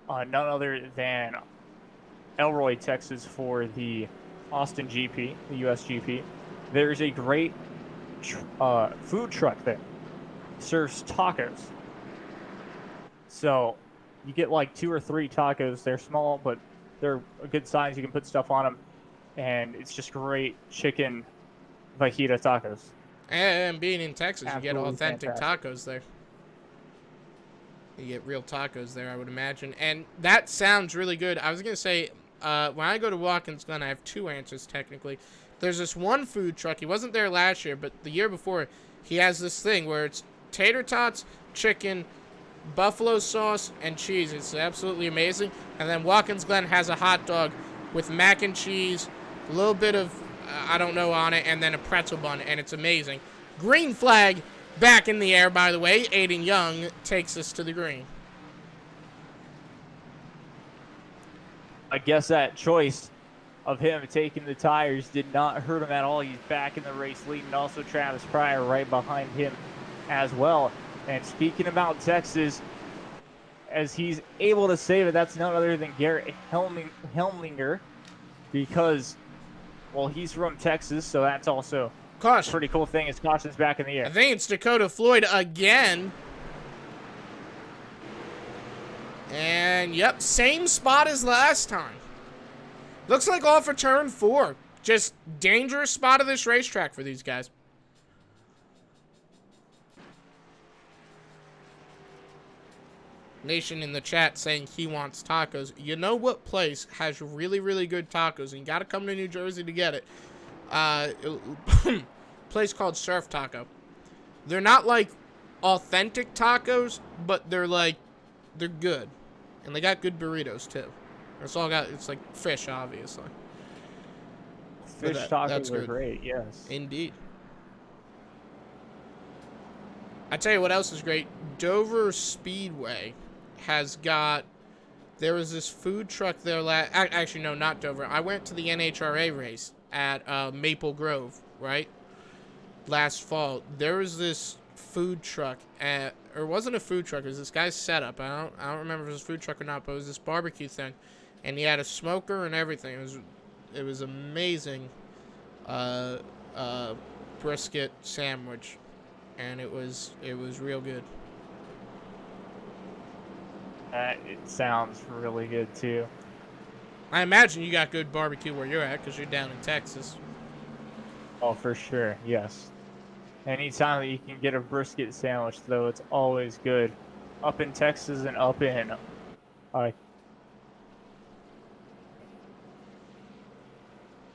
none other than Elroy, Texas for the Austin GP, the US GP. There's a great food truck there. Serves tacos. So you get like 2 or 3 tacos. They're small, but they're a good size. You can put stuff on them. And it's just great chicken fajita tacos. And being in Texas, Absolutely you get authentic fantastic. tacos there. You get real tacos there, I would imagine. And that sounds really good. I was going to say, when I go to Watkins Glen, I have two answers technically. There's this one food truck. He wasn't there last year, but the year before, he has this thing where it's tater tots, chicken, buffalo sauce, and cheese. It's absolutely amazing. And then Watkins Glen has a hot dog with mac and cheese, a little bit of, I don't know, on it, and then a pretzel bun, and it's amazing. Green flag back in the air, by the way. Aiden Young takes us to the green. I guess that choice of him taking the tires did not hurt him at all. He's back in the race leading. Also Travis Pryor right behind him as well. And speaking about Texas, as he's able to save it, that's none other than Garrett Helmlinger, because, well, he's from Texas, so that's also Caution. a pretty cool thing. His caution's back in the air. I think it's Dakota Floyd again. And, yep, same spot as last time. Looks like all for turn 4. Just dangerous spot of this racetrack for these guys. Nation in the chat saying he wants tacos. You know what place has really, really good tacos? And you got to come to New Jersey to get it. Place called Surf Taco. They're not like authentic tacos, but they're good. And they got good burritos too. It's like fish, obviously. Fish tacos are great, yes. Indeed. I tell you what else is great. Dover Speedway has got. There was this food truck there actually, no, not Dover. I went to the NHRA race at Maple Grove, right? Last fall. There was this food truck or it wasn't a food truck. It was this guy's setup. I don't remember if it was a food truck or not, but it was this barbecue thing, and he had a smoker and everything. It was amazing. Brisket sandwich, and it was real good. It sounds really good too. I imagine you got good barbecue where you're at because you're down in Texas. Oh, for sure, yes. Anytime that you can get a brisket sandwich, though, it's always good. Up in Texas and up in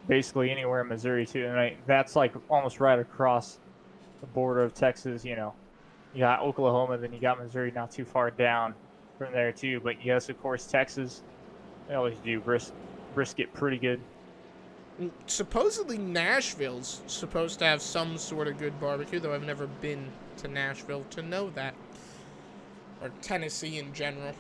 basically anywhere in Missouri, too. And that's like almost right across the border of Texas, you know. You got Oklahoma, then you got Missouri not too far down from there, too. But yes, of course, Texas, they always do brisket pretty good. Supposedly Nashville's supposed to have some sort of good barbecue, though I've never been to Nashville to know that. Or Tennessee in general.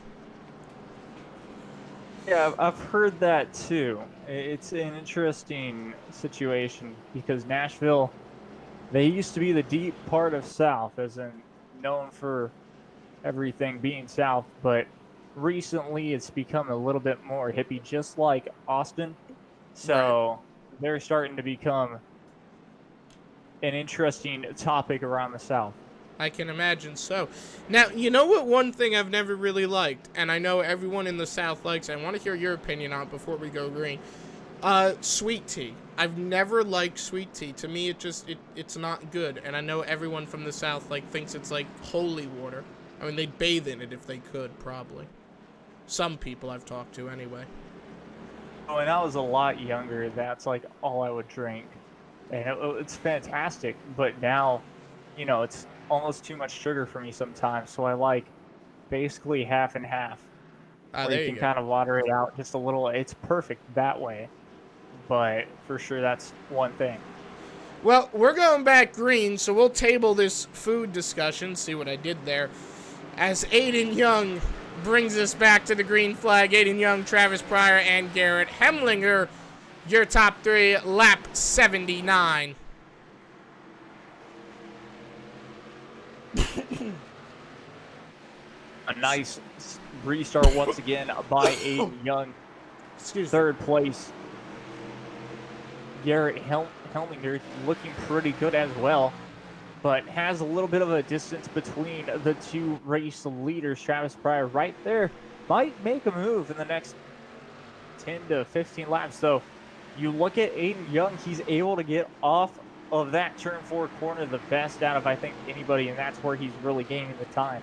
Yeah, I've heard that too. It's an interesting situation because Nashville, they used to be the deep part of South, as in known for everything being South, but recently it's become a little bit more hippie, just like Austin. So they're starting to become an interesting topic around the South. I can imagine so. Now, you know what one thing I've never really liked, and I know everyone in the South likes, I want to hear your opinion on it before we go green. Sweet tea. I've never liked sweet tea. To me, it's not good, and I know everyone from the South thinks it's like holy water. I mean, they'd bathe in it if they could, probably. Some people I've talked to, anyway. Oh, when I was a lot younger, that's like all I would drink. And it's fantastic. But now, you know, it's almost too much sugar for me sometimes. So I like basically half and half. Where you can kind of water it out just a little. It's perfect that way. But for sure, that's one thing. Well, we're going back green, so we'll table this food discussion. See what I did there. As Aiden Young brings us back to the green flag. Aiden Young, Travis Pryor, and Garrett Hemlinger. Your top three, lap 79. A nice restart once again by Aiden Young. Third place. Garrett Helminger looking pretty good as well, but has a little bit of a distance between the two race leaders. Travis Pryor right there might make a move in the next 10 to 15 laps. So you look at Aiden Young, he's able to get off of that turn 4 corner the best out of, I think, anybody, and that's where he's really gaining the time.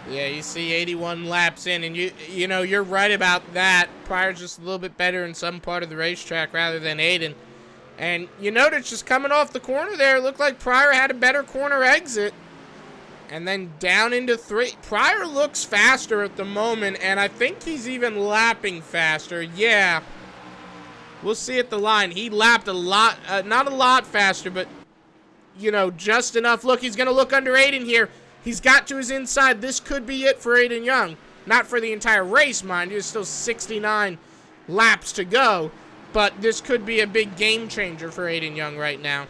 Yeah, you see 81 laps in, and you know, you're right about that. Pryor's just a little bit better in some part of the racetrack rather than Aiden. And you notice just coming off the corner there, it looked like Pryor had a better corner exit. And then down into 3. Pryor looks faster at the moment, and I think he's even lapping faster. Yeah. We'll see at the line. He lapped a lot, not a lot faster, but, you know, just enough. Look, he's going to look under Aiden here. He's got to his inside. This could be it for Aiden Young. Not for the entire race, mind you. There's still 69 laps to go. But this could be a big game changer for Aiden Young right now.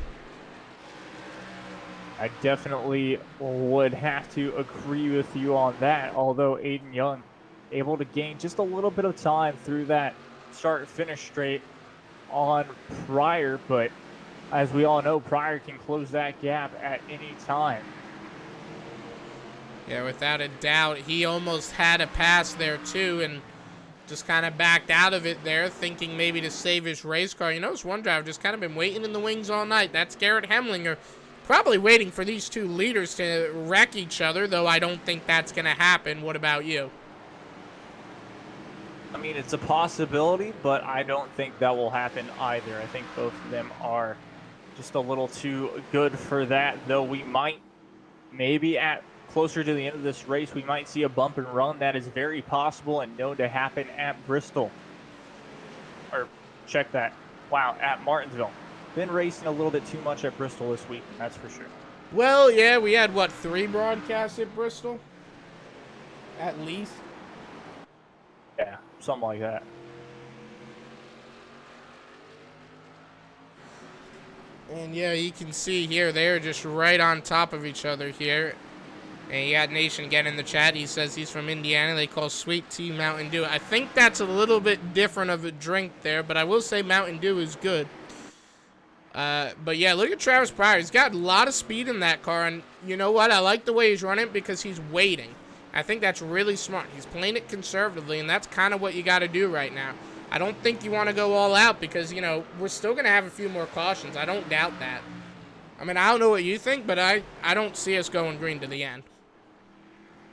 I definitely would have to agree with you on that, although Aiden Young able to gain just a little bit of time through that start-finish straight on Pryor, but as we all know, Pryor can close that gap at any time. Yeah, without a doubt. He almost had a pass there, too, and just kind of backed out of it there, thinking maybe to save his race car. You notice one driver just kind of been waiting in the wings all night. That's Garrett Hemlinger. Probably waiting for these two leaders to wreck each other, though I don't think that's going to happen. What about you? I mean, it's a possibility, but I don't think that will happen either. I think both of them are just a little too good for that, though we might, maybe at closer to the end of this race, we might see a bump and run. That is very possible and known to happen at Bristol. Or, check that. Wow, at Martinsville. Been racing a little bit too much at Bristol this week, that's for sure. Well, yeah, we had, what, 3 broadcasts at Bristol? At least. Yeah, something like that. And yeah, you can see here, they're just right on top of each other here. And you got Nation again in the chat. He says he's from Indiana. They call sweet tea Mountain Dew. I think that's a little bit different of a drink there, but I will say Mountain Dew is good. But yeah, look at Travis Pryor. He's got a lot of speed in that car, and you know what? I like the way he's running because he's waiting. I think that's really smart. He's playing it conservatively, and that's kind of what you got to do right now. I don't think you want to go all out because, you know, we're still going to have a few more cautions. I don't doubt that. I mean, I don't know what you think, but I don't see us going green to the end.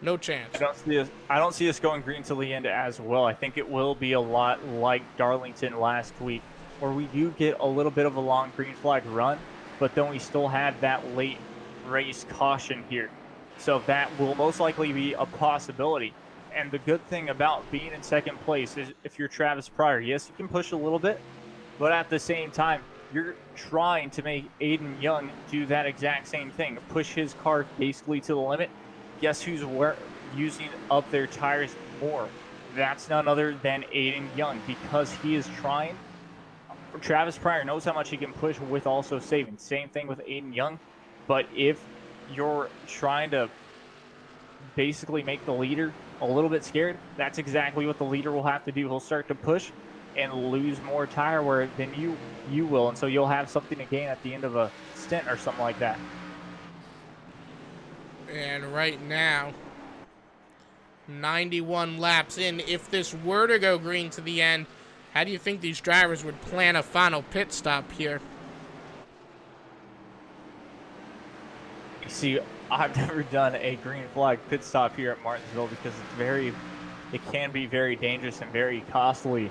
No chance. I don't see us going green till the end as well. I think it will be a lot like Darlington last week, where we do get a little bit of a long green flag run, but then we still have that late race caution here. So that will most likely be a possibility. And the good thing about being in second place is if you're Travis Pryor, yes, you can push a little bit, but at the same time, you're trying to make Aiden Young do that exact same thing, push his car basically to the limit. Guess who's using up their tires more? That's none other than Aiden Young, because he is trying. Travis Pryor knows how much he can push with also saving. Same thing with Aiden Young. But if you're trying to basically make the leader a little bit scared, that's exactly what the leader will have to do. He'll start to push and lose more tire wear than you will. And so you'll have something to gain at the end of a stint or something like that. And right now, 91 laps in. If this were to go green to the end, how do you think these drivers would plan a final pit stop here? See, I've never done a green flag pit stop here at Martinsville because it can be very dangerous and very costly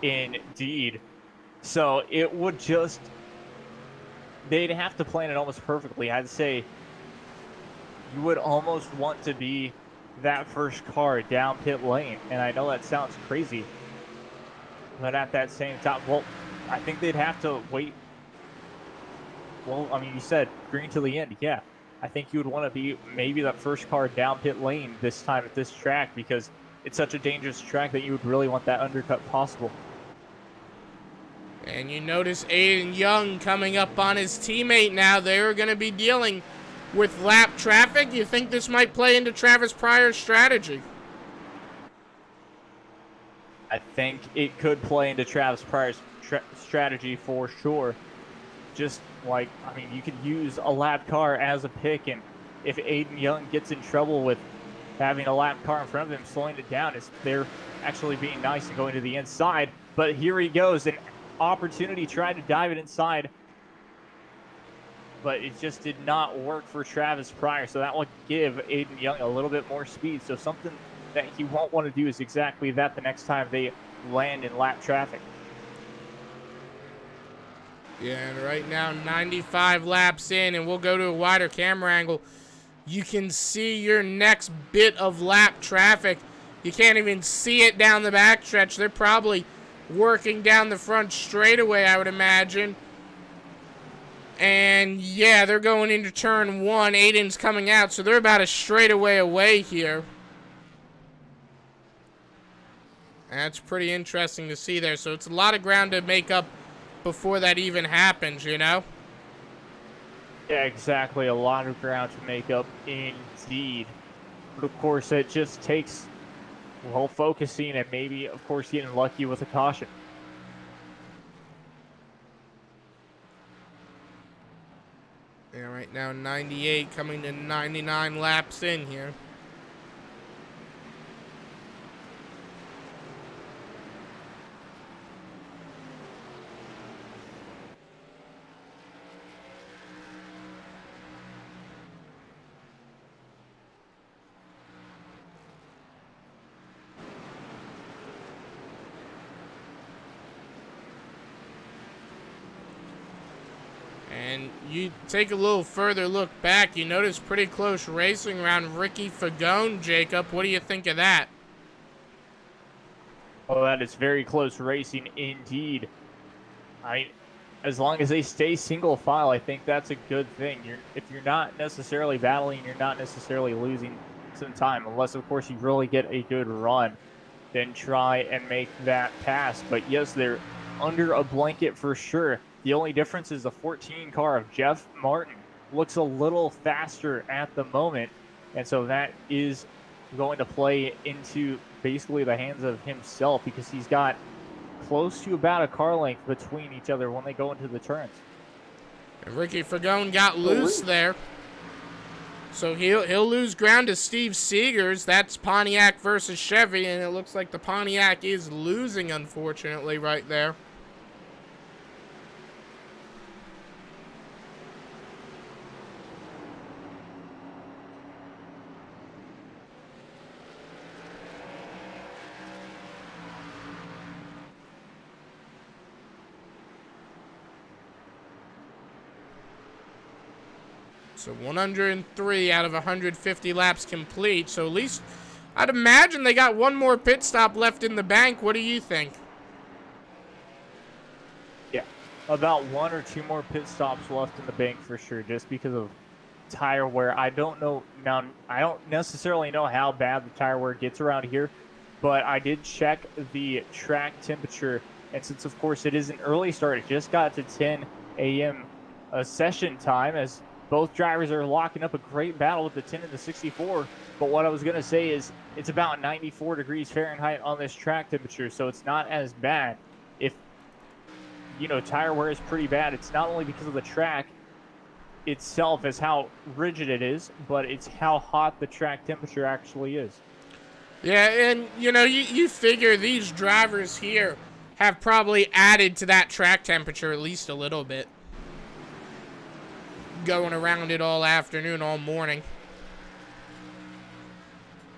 indeed. So it would just, they'd have to plan it almost perfectly. I'd say you would almost want to be that first car down pit lane. And I know that sounds crazy, but at that same time, well, I think they'd have to wait. Well, I mean, you said green to the end. Yeah, I think you would want to be maybe that first car down pit lane this time at this track because it's such a dangerous track that you would really want that undercut possible. And you notice Aiden Young coming up on his teammate now. They're going to be dealing with lap traffic. You think this might play into Travis Pryor's strategy? I think it could play into Travis Pryor's strategy for sure. Just like, I mean, you could use a lap car as a pick, and if Aiden Young gets in trouble with having a lap car in front of him, slowing it down, they're actually being nice and going to the inside. But here he goes, an opportunity trying to dive it inside. but it just did not work for Travis Pryor. So that will give Aiden Young a little bit more speed. So something that he won't want to do is exactly that the next time they land in lap traffic. Yeah, and right now 95 laps in, and we'll go to a wider camera angle. You can see your next bit of lap traffic. You can't even see it down the backstretch. They're probably working down the front straightaway, I would imagine. And yeah, they're going into turn 1. Aiden's coming out, so they're about a straightaway away here. That's pretty interesting to see there. So it's a lot of ground to make up before that even happens, you know? Yeah, exactly. A lot of ground to make up indeed. But of course, it just takes, well, focusing and maybe, of course, getting lucky with a caution. Yeah, right now 98 coming to 99 laps in here. And you take a little further look back, you notice pretty close racing around Ricky Fagone, Jacob. What do you think of that? Oh, that is very close racing indeed. As long as they stay single file, I think that's a good thing. If you're not necessarily battling, you're not necessarily losing some time, unless, of course, you really get a good run. Then try and make that pass. But yes, they're under a blanket for sure. The only difference is the 14 car of Jeff Martin looks a little faster at the moment. And so that is going to play into basically the hands of himself, because he's got close to about a car length between each other when they go into the turns. And Ricky Fagone got loose there. So he'll lose ground to Steve Seegers. That's Pontiac versus Chevy, and it looks like the Pontiac is losing, unfortunately, right there. So 103 out of 150 laps complete. So at least, I'd imagine they got one more pit stop left in the bank. What do you think? Yeah, about one or two more pit stops left in the bank for sure, just because of tire wear. I don't know now. I don't necessarily know how bad the tire wear gets around here, but I did check the track temperature, and since of course it is an early start, it just got to 10 a.m. Session time, as both drivers are locking up a great battle with the 10 and the 64. But what I was going to say is it's about 94 degrees Fahrenheit on this track temperature, so it's not as bad. If, tire wear is pretty bad, it's not only because of the track itself as how rigid it is, but it's how hot the track temperature actually is. Yeah, and, you figure these drivers here have probably added to that track temperature at least a little bit, going around it all afternoon, all morning.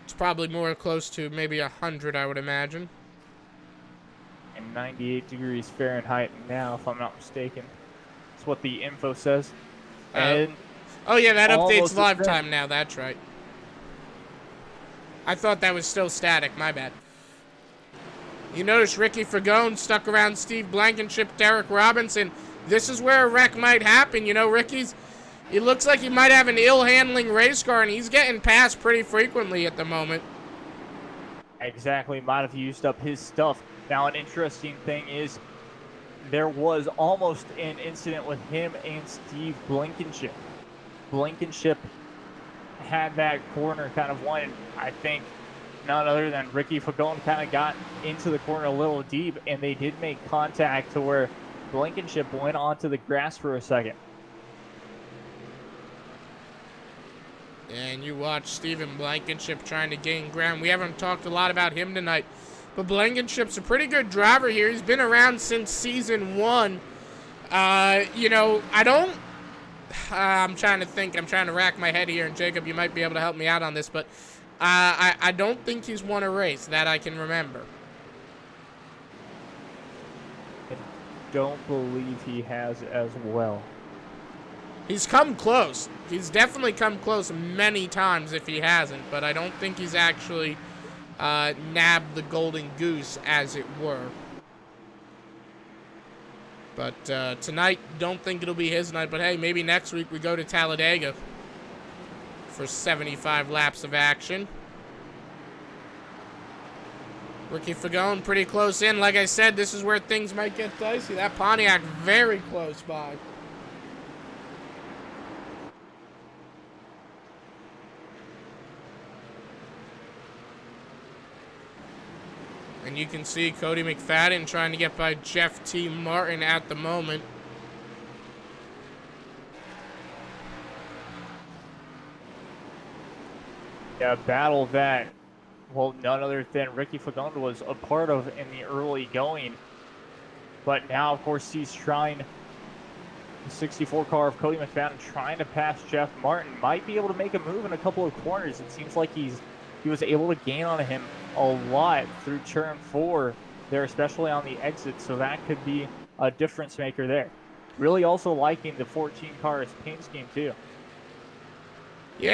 It's probably more close to maybe 100, I would imagine. And 98 degrees Fahrenheit now, if I'm not mistaken. That's what the info says. And oh yeah, that update's almost live time now, that's right. I thought that was still static, my bad. You notice Ricky Fagone stuck around Steve Blankenship, Derek Robinson. This is where a wreck might happen. It looks like he might have an ill-handling race car, and he's getting passed pretty frequently at the moment. Exactly, might have used up his stuff. Now, an interesting thing is there was almost an incident with him and Steve Blankenship. Blankenship had that corner kind of won. I think none other than Ricky Fagone kind of got into the corner a little deep, and they did make contact to where Blankenship went onto the grass for a second. And you watch Steven Blankenship trying to gain ground. We haven't talked a lot about him tonight, but Blankenship's a pretty good driver here. He's been around since season 1. I don't I'm trying to think. I'm trying to rack my head here, and Jacob, you might be able to help me out on this, but I don't think he's won a race that I can remember. I don't believe he has as well. He's come close. He's definitely come close many times if he hasn't, but I don't think he's actually nabbed the golden goose, as it were. But tonight, don't think it'll be his night. But hey, maybe next week we go to Talladega for 75 laps of action. Ricky Fagone pretty close in. Like I said, this is where things might get dicey. That Pontiac very close by. And you can see Cody McFadden trying to get by Jeff T. Martin at the moment. Yeah, battle that, well, none other than Ricky Fagone was a part of in the early going. But now, of course, he's trying, the 64 car of Cody McFadden trying to pass Jeff Martin. Might be able to make a move in a couple of corners. It seems like he was able to gain on him a lot through turn 4 there, especially on the exit. So that could be a difference maker there. Really also liking the 14 car's paint scheme too. Yeah,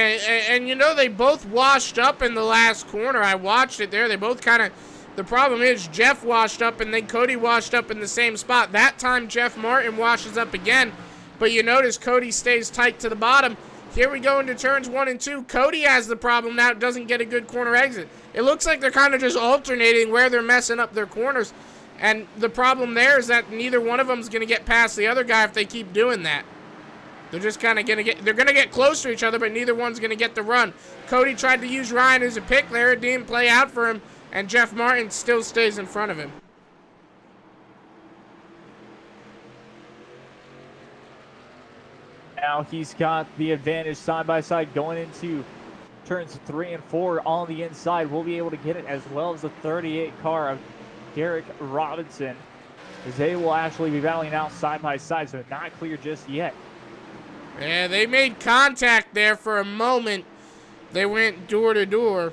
and you know, they both washed up in the last corner. I watched it there. They both kind of... The problem is Jeff washed up and then Cody washed up in the same spot. That time Jeff Martin washes up again. But you notice Cody stays tight to the bottom. Here we go into turns 1 and 2. Cody has the problem now. Doesn't get a good corner exit. It looks like they're kind of just alternating where they're messing up their corners. And the problem there is that neither one of them is going to get past the other guy if they keep doing that. They're just kind of going to get... They're going to get close to each other, but neither one's going to get the run. Cody tried to use Ryan as a pick there. It didn't play out for him. And Jeff Martin still stays in front of him. Now he's got the advantage side by side going into turns 3 and 4 on the inside. We'll be able to get it as well as the 38 car of Garrick Robinson, as they will actually be battling out side by side, so not clear just yet. Yeah, they made contact there for a moment. They went door to door.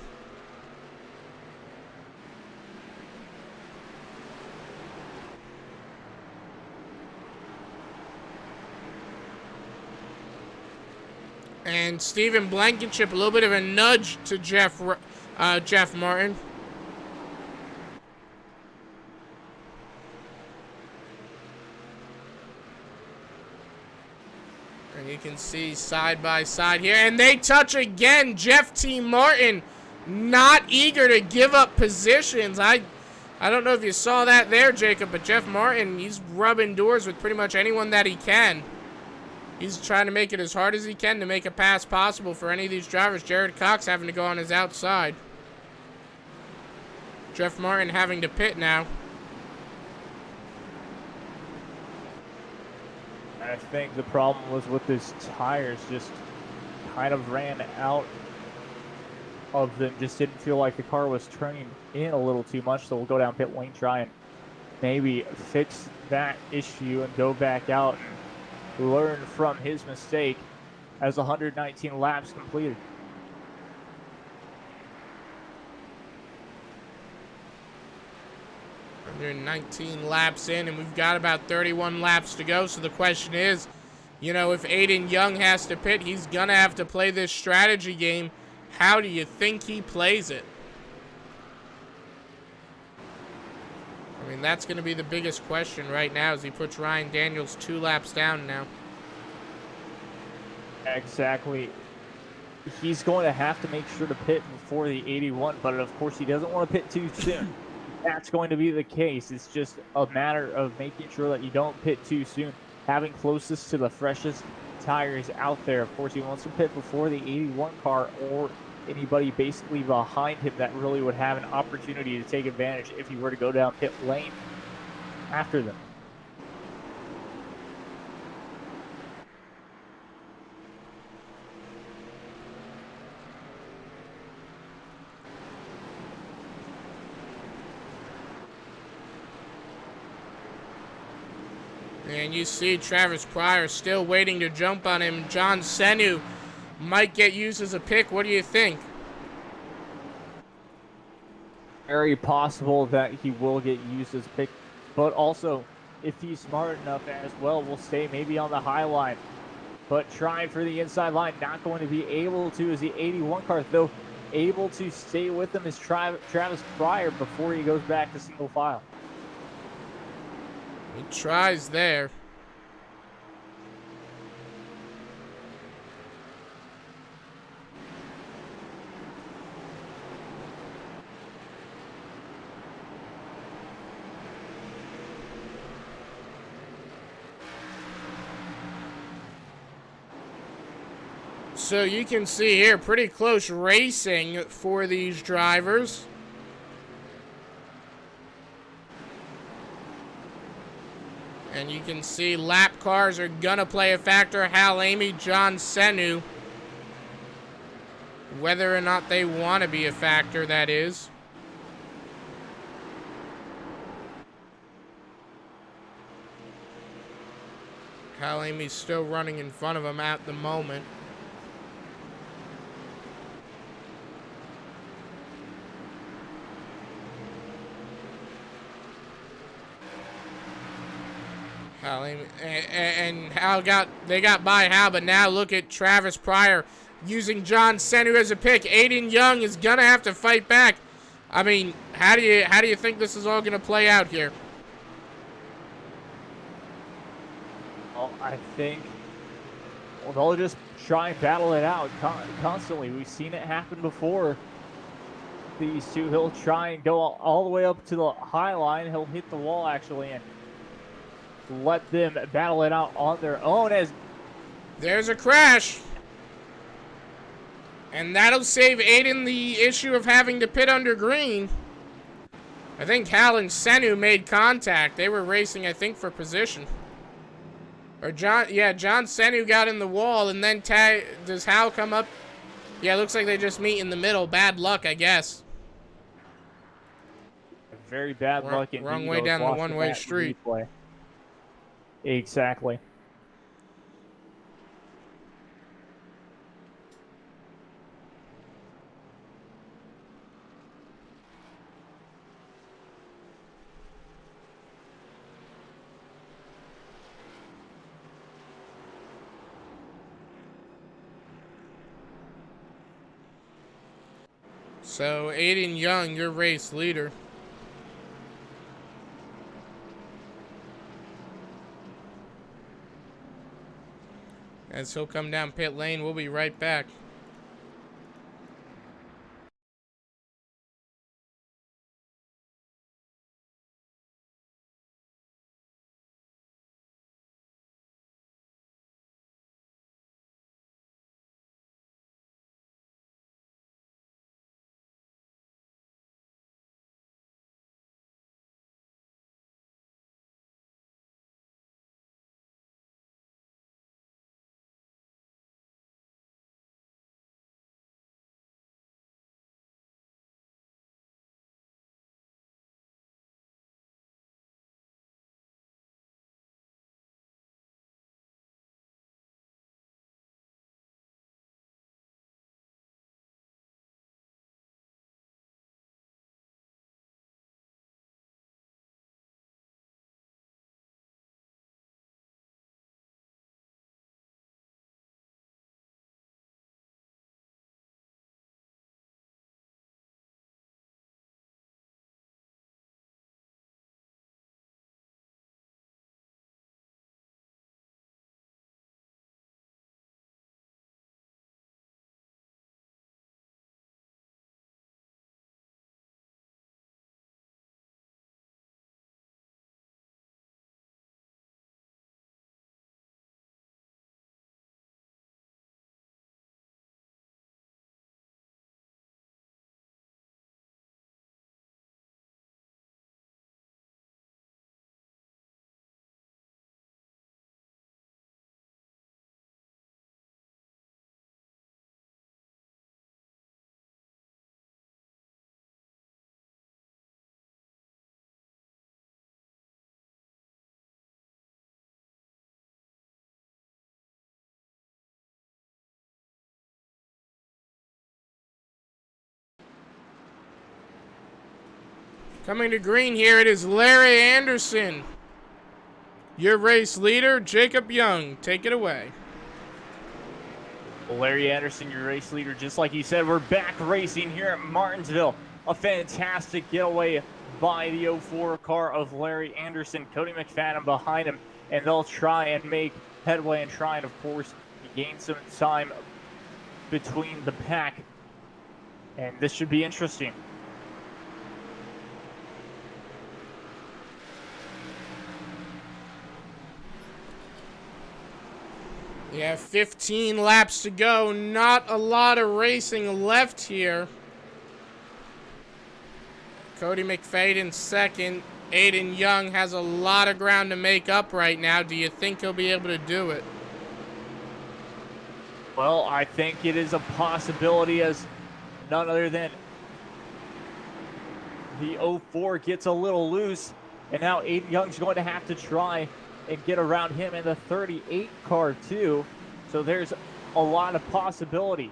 And Steven Blankenship, a little bit of a nudge to Jeff Martin. And you can see side by side here. And they touch again. Jeff T. Martin not eager to give up positions. I don't know if you saw that there, Jacob, but Jeff Martin, he's rubbing doors with pretty much anyone that he can. He's trying to make it as hard as he can to make a pass possible for any of these drivers. Jared Cox having to go on his outside. Jeff Martin having to pit now. I think the problem was with his tires, just kind of ran out of them. Just didn't feel like the car was turning in a little too much, so we'll go down pit lane, try and maybe fix that issue and go back out and learn from his mistake as 119 laps completed. Under 19 laps in, and we've got about 31 laps to go. So the question is, you know, if Aiden Young has to pit, he's going to have to play this strategy game. How do you think he plays it? I mean, that's going to be the biggest question right now as he puts Ryan Daniels 2 laps down now. Exactly. He's going to have to make sure to pit before the 81, but of course he doesn't want to pit too soon. That's going to be the case. It's just a matter of making sure that you don't pit too soon. Having closest to the freshest tires out there. Of course, he wants to pit before the 81 car or anybody basically behind him that really would have an opportunity to take advantage if he were to go down pit lane after them. And you see Travis Pryor still waiting to jump on him. John Senu might get used as a pick. What do you think? Very possible that he will get used as a pick, but also, if he's smart enough as well, will stay maybe on the high line. But trying for the inside line, not going to be able to, as the 81 car, though, able to stay with him is Travis Pryor before he goes back to single file. He tries there. So you can see here, pretty close racing for these drivers. And you can see lap cars are gonna play a factor. Hal Amy, John Senu. Whether or not they want to be a factor, that is. Hal Amy's still running in front of him at the moment. Hal Amy, and Hal they got by Hal, but now look at Travis Pryor using John Senu as a pick. Aiden Young is gonna have to fight back. I mean, how do you think this is all gonna play out here? Well, I think they'll just try and battle it out constantly. We've seen it happen before. These two, he'll try and go all the way up to the high line. He'll hit the wall actually and let them battle it out on their own. As there's a crash. And that'll save Aiden the issue of having to pit under green. I think Hal and Senu made contact. They were racing, I think, for position. Or John Senu got in the wall, and then does Hal come up? Yeah, looks like they just meet in the middle. Bad luck, I guess. Very bad luck indeed. Wrong way down the one-way street. Replay. Exactly. So, Aiden Young, your race leader. As he'll come down pit lane, we'll be right back. Coming to green here, it is Larry Anderson. Your race leader, Jacob Young. Take it away. Well, Larry Anderson, your race leader, just like you said, we're back racing here at Martinsville. A fantastic getaway by the 04 car of Larry Anderson, Cody McFadden behind him, and they'll try and make headway and try and, of course, gain some time between the pack. And this should be interesting. Yeah, 15 laps to go. Not a lot of racing left here. Cody McFadden second. Aiden Young has a lot of ground to make up right now. Do you think he'll be able to do it? Well, I think it is a possibility, as none other than the 04 gets a little loose, and now Aiden Young's going to have to try and get around him in the 38 car too. So there's a lot of possibility.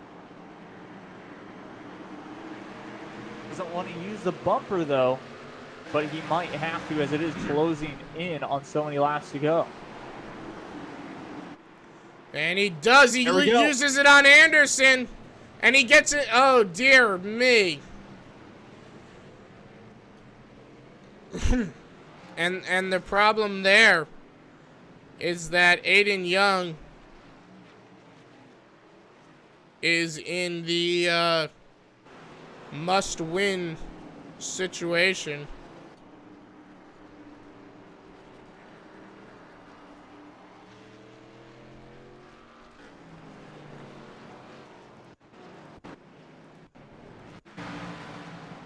Doesn't want to use the bumper though, but he might have to, as it is closing in on so many laps to go. And he does. He uses it on Anderson. And he gets it. Oh, dear me. and the problem there is that Aiden Young is in the must-win situation.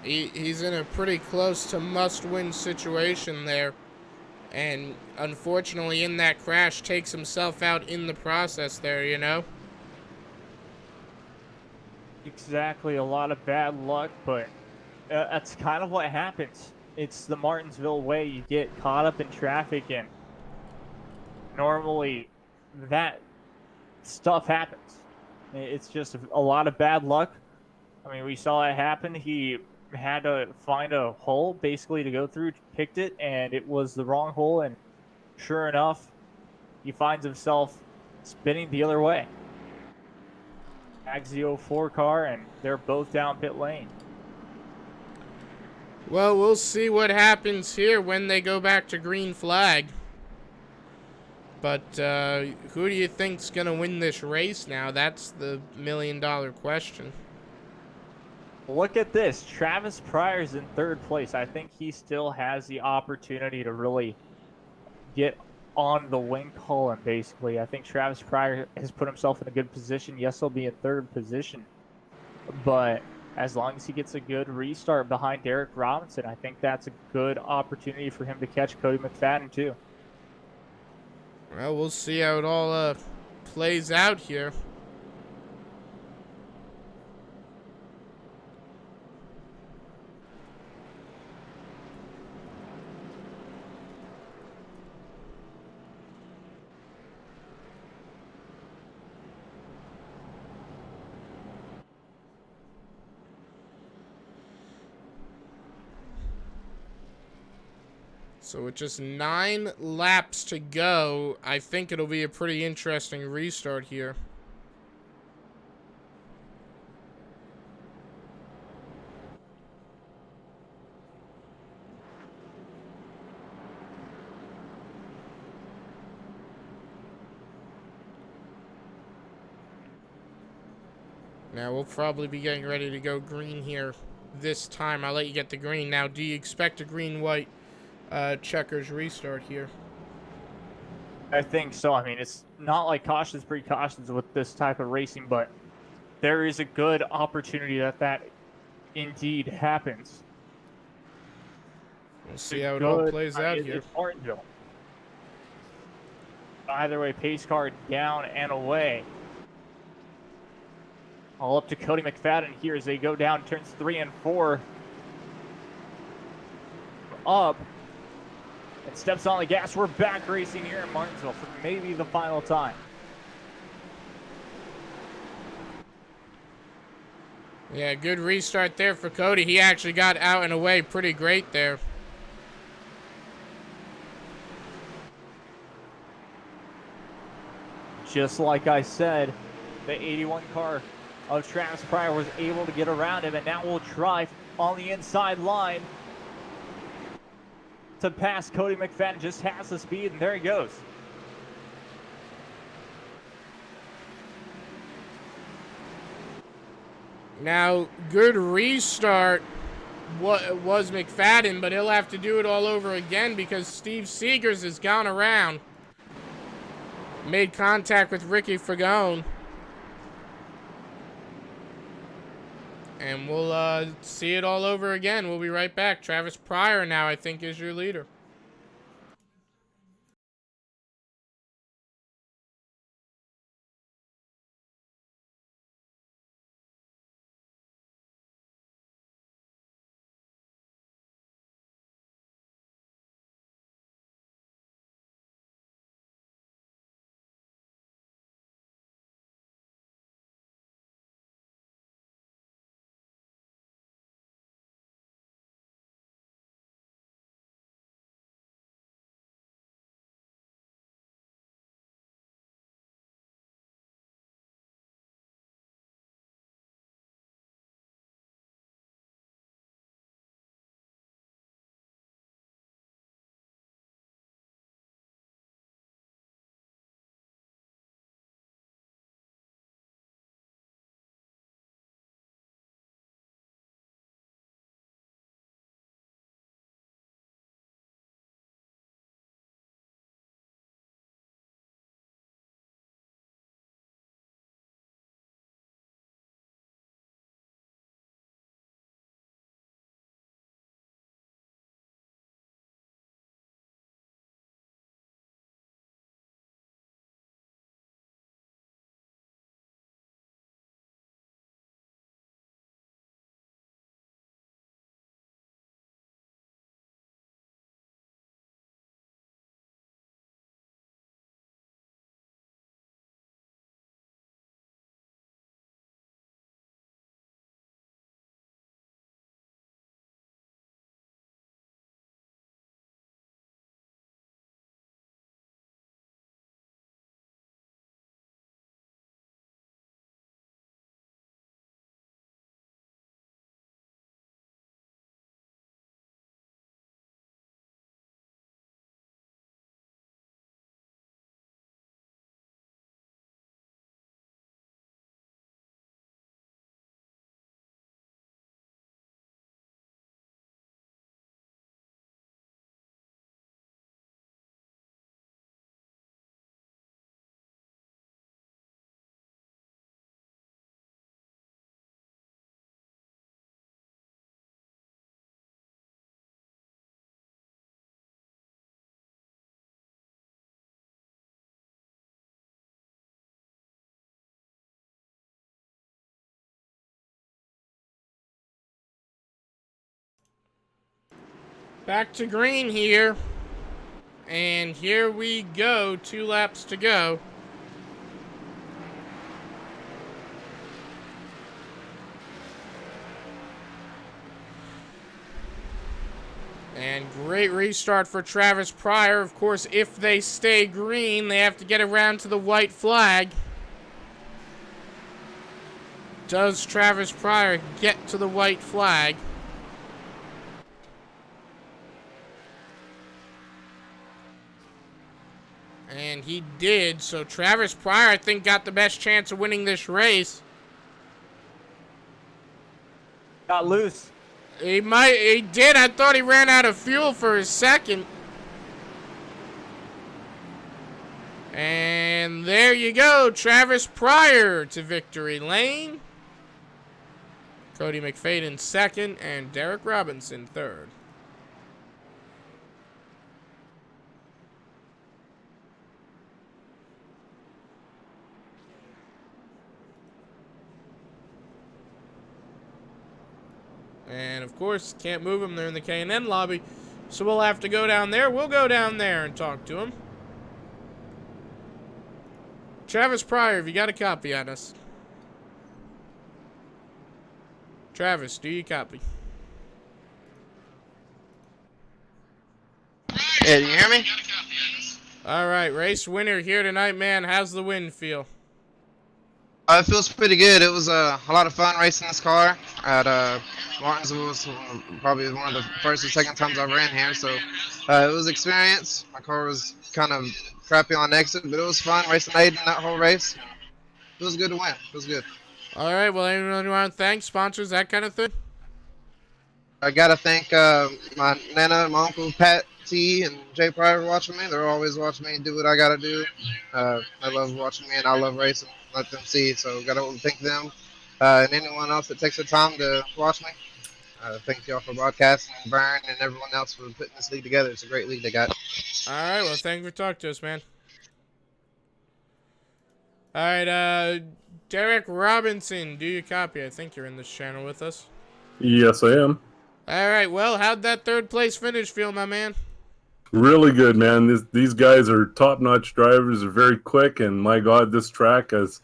He's in a pretty close to must-win situation there. And unfortunately, in that crash, takes himself out in the process there, you know? Exactly, a lot of bad luck, but that's kind of what happens. It's the Martinsville way. You get caught up in traffic, and normally that stuff happens. It's just a lot of bad luck. I mean, we saw it happen. He had to find a hole basically to go through, picked it, and it was the wrong hole, and sure enough, he finds himself spinning the other way. Tags the 04 car, and they're both down pit lane. Well, we'll see what happens here when they go back to green flag. But who do you think's gonna win this race now? That's the million-dollar question. Look at this. Travis Pryor's in third place. I think he still has the opportunity to really get on the win column, basically. I think Travis Pryor has put himself in a good position. Yes, he'll be in third position. But as long as he gets a good restart behind Derek Robinson, I think that's a good opportunity for him to catch Cody McFadden, too. Well, we'll see how it all plays out here. So with just 9 laps to go, I think it'll be a pretty interesting restart here. Now we'll probably be getting ready to go green here this time. I'll let you get the green. Now, do you expect a green-white checkers restart here? I think so. I mean, it's not like cautions precautions with this type of racing, but there is a good opportunity that indeed happens. We'll see how it all plays out here. It's Martinsville. Either way, pace car down and away. All up to Cody McFadden here as they go down turns 3 and 4. Up. And steps on the gas. We're back racing here in Martinsville for maybe the final time. Yeah, good restart there for Cody. He actually got out and away pretty great there. Just like I said, the 81 car of Travis Pryor was able to get around him, and now will drive on the inside line to pass Cody McFadden. Just has the speed, and there he goes. Now, good restart was McFadden, but he'll have to do it all over again because Steve Seegers has gone around. Made contact with Ricky Fagone. And we'll see it all over again. We'll be right back. Travis Pryor now, I think, is your leader. Back to green here. And here we go. 2 laps to go. And great restart for Travis Pryor. Of course, if they stay green, they have to get around to the white flag. Does Travis Pryor get to the white flag? And he did. So Travis Pryor, I think, got the best chance of winning this race. Got loose. He did. I thought he ran out of fuel for his second. And there you go. Travis Pryor to victory lane. Cody McFadden second and Derek Robinson third. And, of course, can't move them. They're in the K&N lobby. So we'll have to go down there. We'll go down there and talk to him. Travis Pryor, have you got a copy on us? Travis, do you copy? Yeah, do you hear me? All right, race winner here tonight, man. How's the wind feel? It feels pretty good. It was a lot of fun racing this car at Martinsville. Was probably one of the first or second times I've ran here, so it was experience. My car was kind of crappy on exit, but it was fun racing Aiden that whole race. It was good to win. It was good. All right, well, anyone you want to thank, sponsors, that kind of thing? I gotta thank my nana, my uncle Pat T, and Jay Pryor for watching me. They're always watching me do what I gotta do. They love watching me, and I love racing. Let them see. So gotta thank them, and anyone else that takes the time to watch me. Thank y'all for broadcasting, and Vern, and everyone else for putting this league together. It's a great league they got. All right, well, thank you for talking to us, man. All right, Derek Robinson, do you copy? I think you're in this channel with us. Yes, I am. All right, well, how'd that third place finish feel, my man? Really good, man. These guys are top-notch drivers. They're very quick, and my God, this track is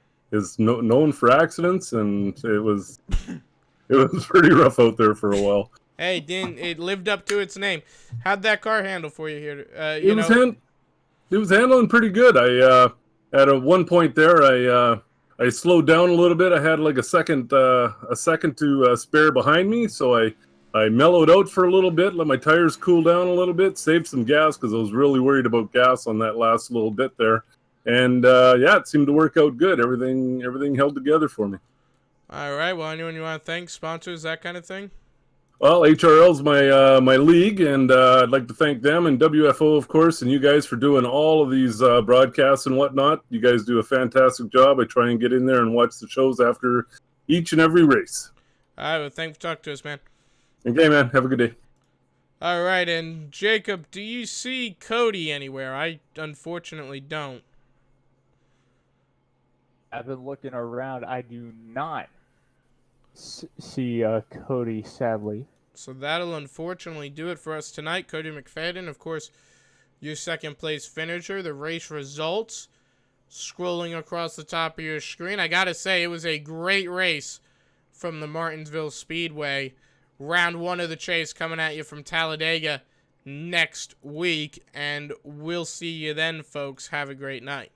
known for accidents, and it was pretty rough out there for a while. Hey, it lived up to its name. How'd that car handle for you here? It was handling pretty good. At one point there, I slowed down a little bit. I had like a second to spare behind me, so I mellowed out for a little bit, let my tires cool down a little bit, saved some gas because I was really worried about gas on that last little bit there. And yeah, it seemed to work out good. Everything held together for me. All right, well, anyone you want to thank, sponsors, that kind of thing? Well, HRL's my league, and I'd like to thank them and WFO, of course, and you guys for doing all of these broadcasts and whatnot. You guys do a fantastic job. I try and get in there and watch the shows after each and every race. All right, well, thanks for talking to us, man. Okay, man. Have a good day. All right, and Jacob, do you see Cody anywhere? I unfortunately don't. I've been looking around. I do not see Cody, sadly. So that'll unfortunately do it for us tonight. Cody McFadden, of course, your second place finisher. The race results scrolling across the top of your screen. I gotta say, it was a great race from the Martinsville Speedway. Round one of the chase coming at you from Talladega next week, and we'll see you then, folks. Have a great night.